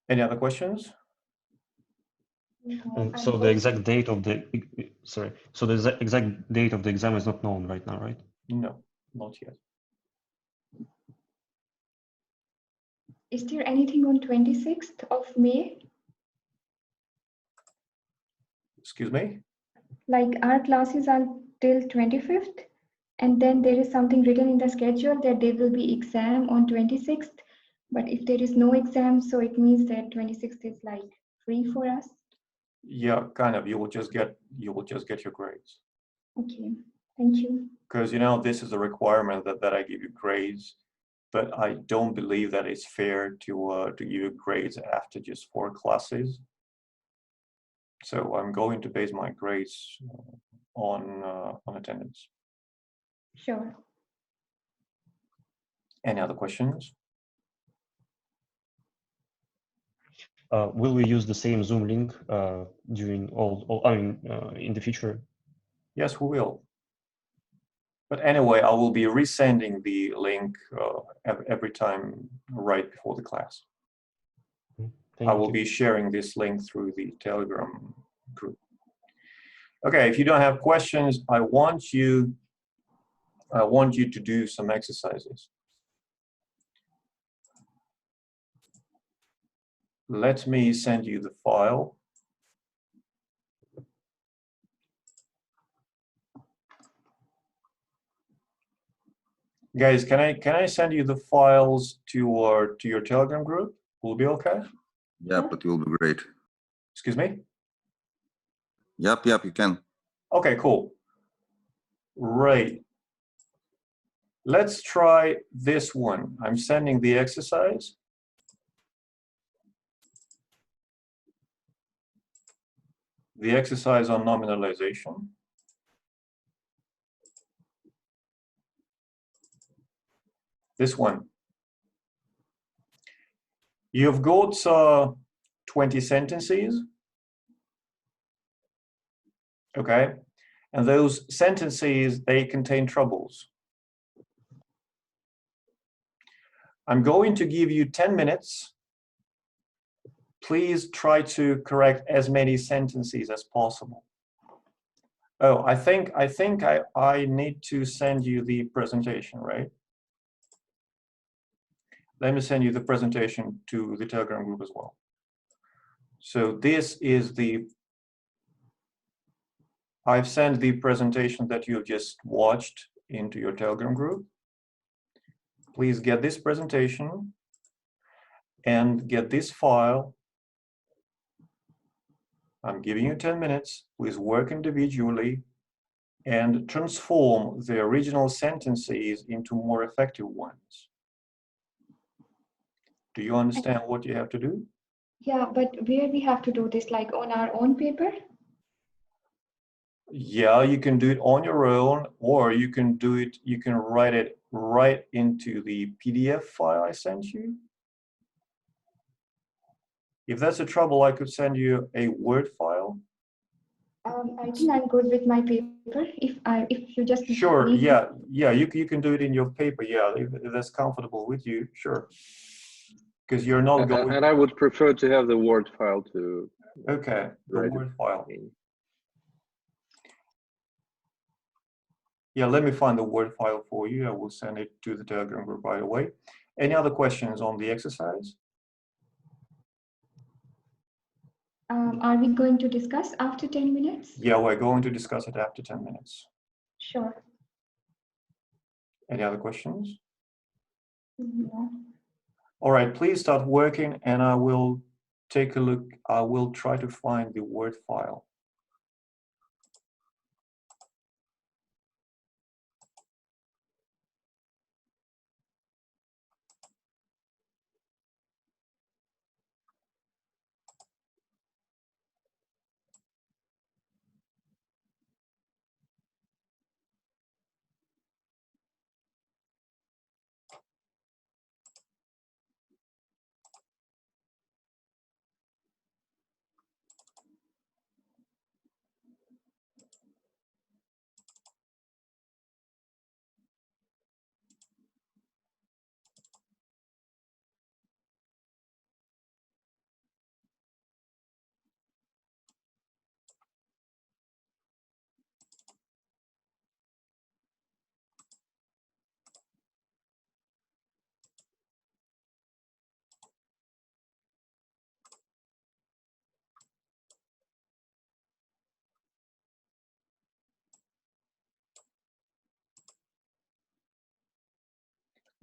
Any other questions? So the exact date of the So the exact date of the exam is not known right now, right? No, not yet. Is there anything on 26th of May? Excuse me? Like our classes are till 25th, and then there is something written in the schedule that there will be exam on 26th. But if there is no exam, so it means that 26th is like free for us. Yeah, kind of. You will just get your grades. Okay, thank you. Because this is a requirement that I give you grades, but I don't believe that it's fair to give you grades after just 4 classes. So I'm going to base my grades on attendance. Sure. Any other questions? Will we use the same Zoom link during in the future? Yes, we will. But anyway, I will be resending the link every time right before the class. I will be sharing this link through the Telegram group. Okay, if you don't have questions, I want you to do some exercises. Let me send you the file. Guys, can I send you the files to your Telegram group? Will it be okay? Yep, it will be great. Excuse me? Yep, you can. Okay, cool. Right. Let's try this one. I'm sending the exercise. The exercise on nominalization. This one. You've got 20 sentences. Okay. And those sentences, they contain troubles. I'm going to give you 10 minutes. Please try to correct as many sentences as possible. Oh, I think I need to send you the presentation, right? Let me send you the presentation to the Telegram group as well. So this is I've sent the presentation that you've just watched into your Telegram group. Please get this presentation and get this file. I'm giving you 10 minutes. Please work individually and transform the original sentences into more effective ones. Do you understand what you have to do? Yeah, but where we have to do this, like on our own paper? Yeah, you can do it on your own, or you can do it, you can write it right into the PDF file I sent you. If that's a trouble, I could send you a Word file. I think I'm good with my paper. If you just Sure, need yeah, you can do it in your paper, yeah, if that's comfortable with you, sure. Because you're not going. And I would prefer to have the Word file to Okay, the Write it. Word file. in. Yeah, let me find the Word file for you. I will send it to the Telegram group right away. Any other questions on the exercise? Are we going to discuss after 10 minutes? Yeah, we're going to discuss it after 10 minutes. Sure. Any other questions? No. All right, please start working and I will take a look. I will try to find the Word file.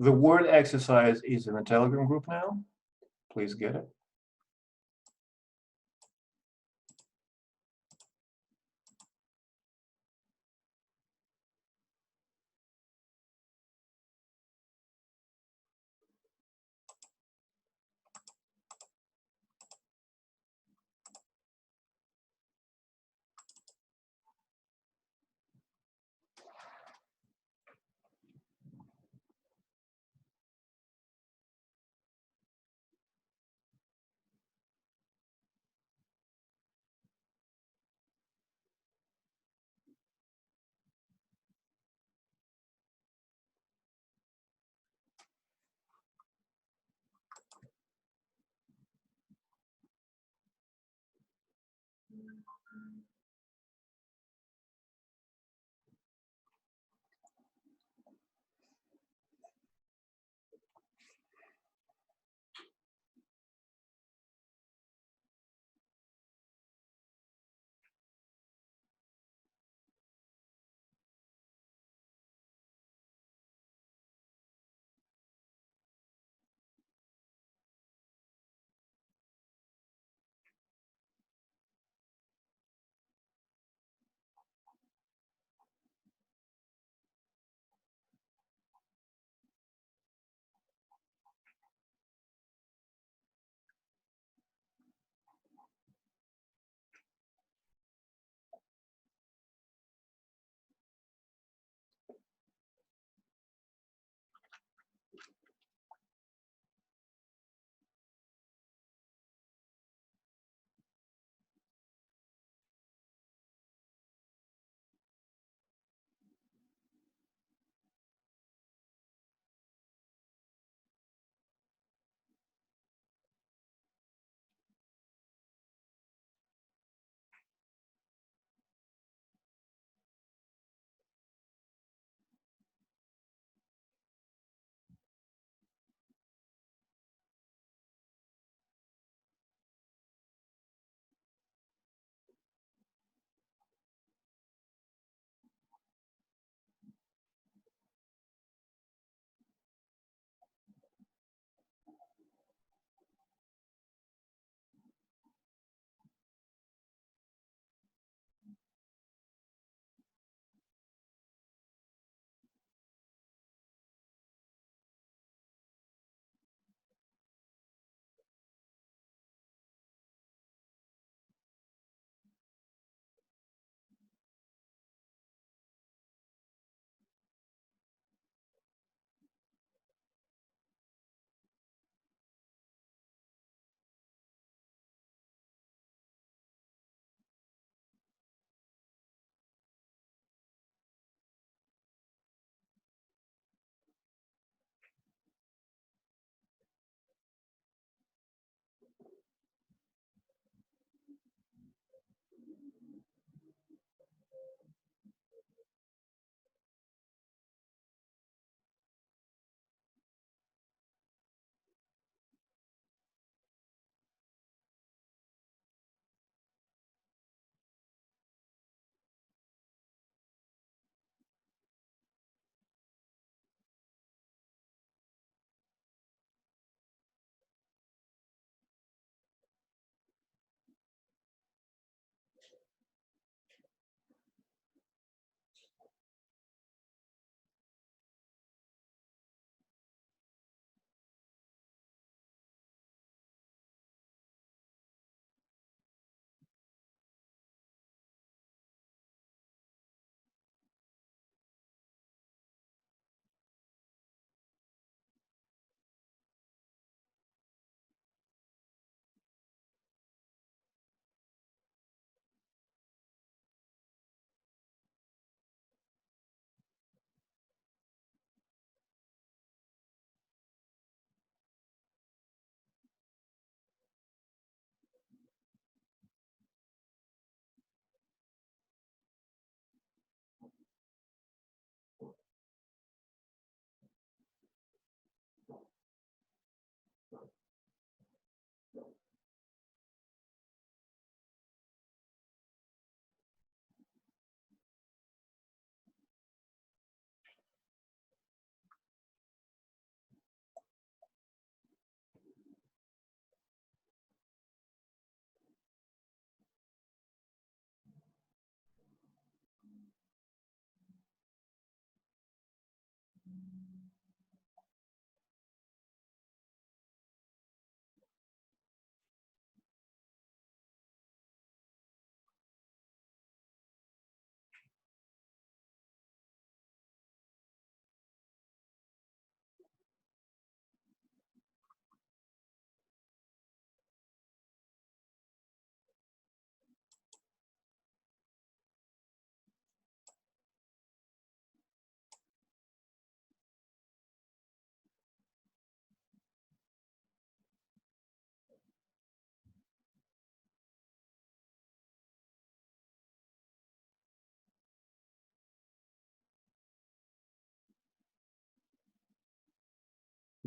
The word exercise is in the Telegram group now. Please get it.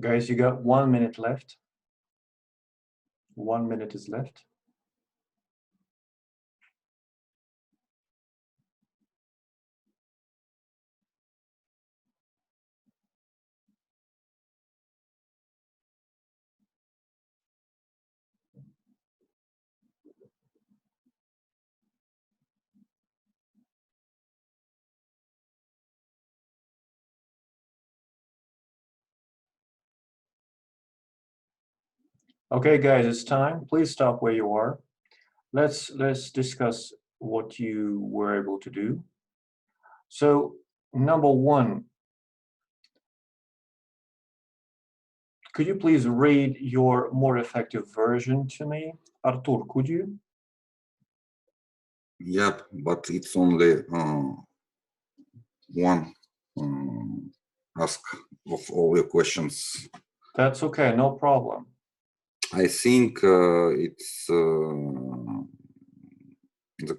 Guys, you got 1 minute left. 1 minute is left. Okay, guys, it's time. Please stop where you are. Let's discuss what you were able to do. So, number one, could you please read your more effective version to me? Artur, could you? Yep, but it's only one ask of all your questions. That's okay, no problem. I think it's the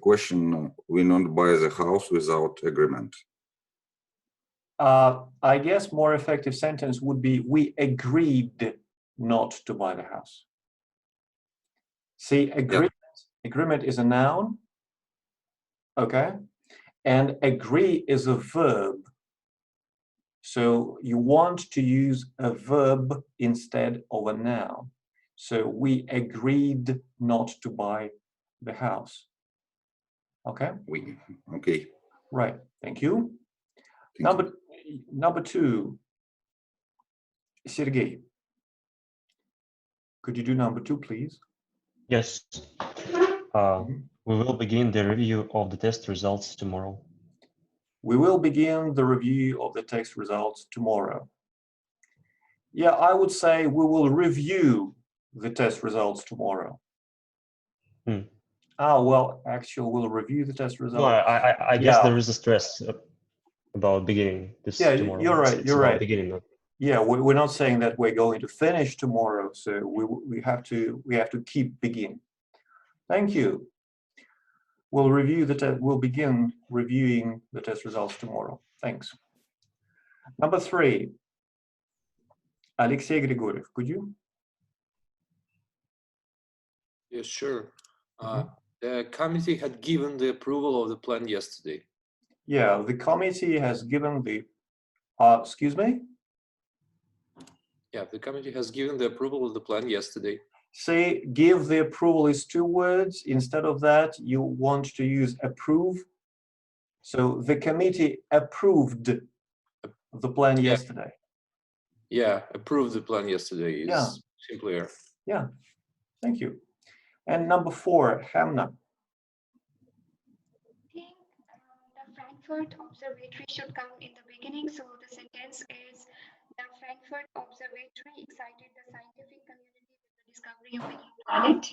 question, we not buy the house without agreement. I guess more effective sentence would be, we agreed not to buy the house. See, agreement is a noun, okay? And agree is a verb. So you want to use a verb instead of a noun. So we agreed not to buy the house. Okay? Okay. Right, thank you. Thank you. Number two, Sergey. Could you do number two, please? Yes. We will begin the review of the test results tomorrow. We will begin the review of the test results tomorrow. Yeah, I would say we will review the test results tomorrow. Well, actually, we'll review the test results. No, I guess there is a stress about beginning this tomorrow. You're right. It's You're about right. beginning. Yeah, we're not saying that we're going to finish tomorrow, so we have to keep beginning. Thank you. We'll review the test. We'll begin reviewing the test results tomorrow. Thanks. Number three, Alexey Grigoriev, could you? Yes, sure. The committee had given the approval of the plan yesterday. Yeah, the committee has given the, excuse me? Yeah, the committee has given the approval of the plan yesterday. Say, give the approval is 2 words. Instead of that, you want to use approve. So the committee approved the plan yesterday. Yeah, approved the plan yesterday is simpler. Yeah, thank you. And number 4, Hamna. I think the Frankfurt Observatory should come in the beginning. So the sentence is, the Frankfurt Observatory excited the scientific community with the discovery of a new planet.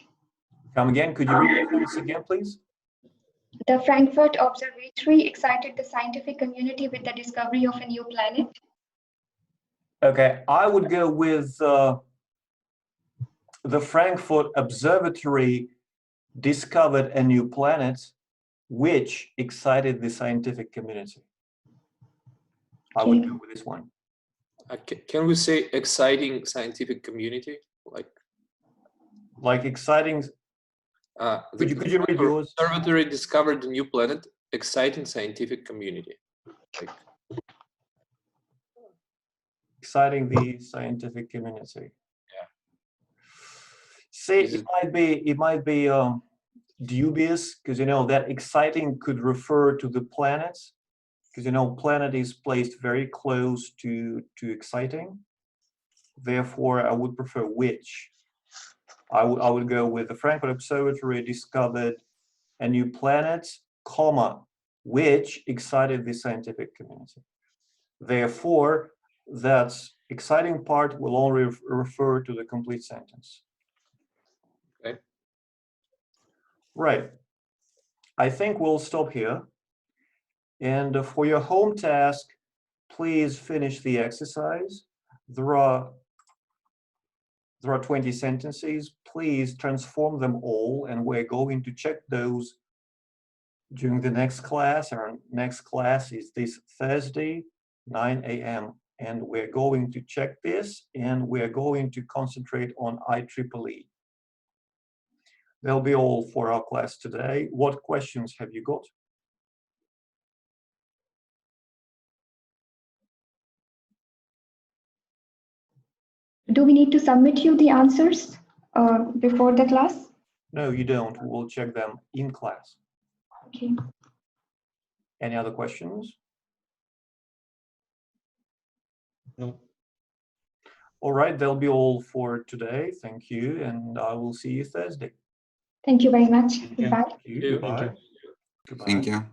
Come again, could you read this again, please? The Frankfurt Observatory excited the scientific community with the discovery of a new planet. Okay, I would go with the Frankfurt Observatory discovered a new planet which excited the scientific community. I would go with this one. Can we say exciting scientific community? Like exciting. Could you read yours? Observatory discovered a new planet, exciting scientific community. Exciting the scientific community. Yeah. See, it might be dubious, because you know that exciting could refer to the planets, because you know planet is placed very close to exciting. Therefore, I would prefer which. I would go with the Frankfurt Observatory discovered a new planet, comma, which excited the scientific community. Therefore, that exciting part will only refer to the complete sentence. Okay. Right. I think we'll stop here. And for your home task, please finish the exercise. There are 20 sentences. Please transform them all, and we're going to check those during the next class. Our next class is this Thursday, 9 a.m. and we're going to check this, and we're going to concentrate on IEEE. That'll be all for our class today. What questions have you got? Do we need to submit you the answers before the class? No, you don't. We'll check them in class. Okay. Any other questions? No. All right, that'll be all for today. Thank you, and I will see you Thursday. Thank you very much. you. Goodbye. Thank you. you. Goodbye. Thank you. Goodbye. Thank you.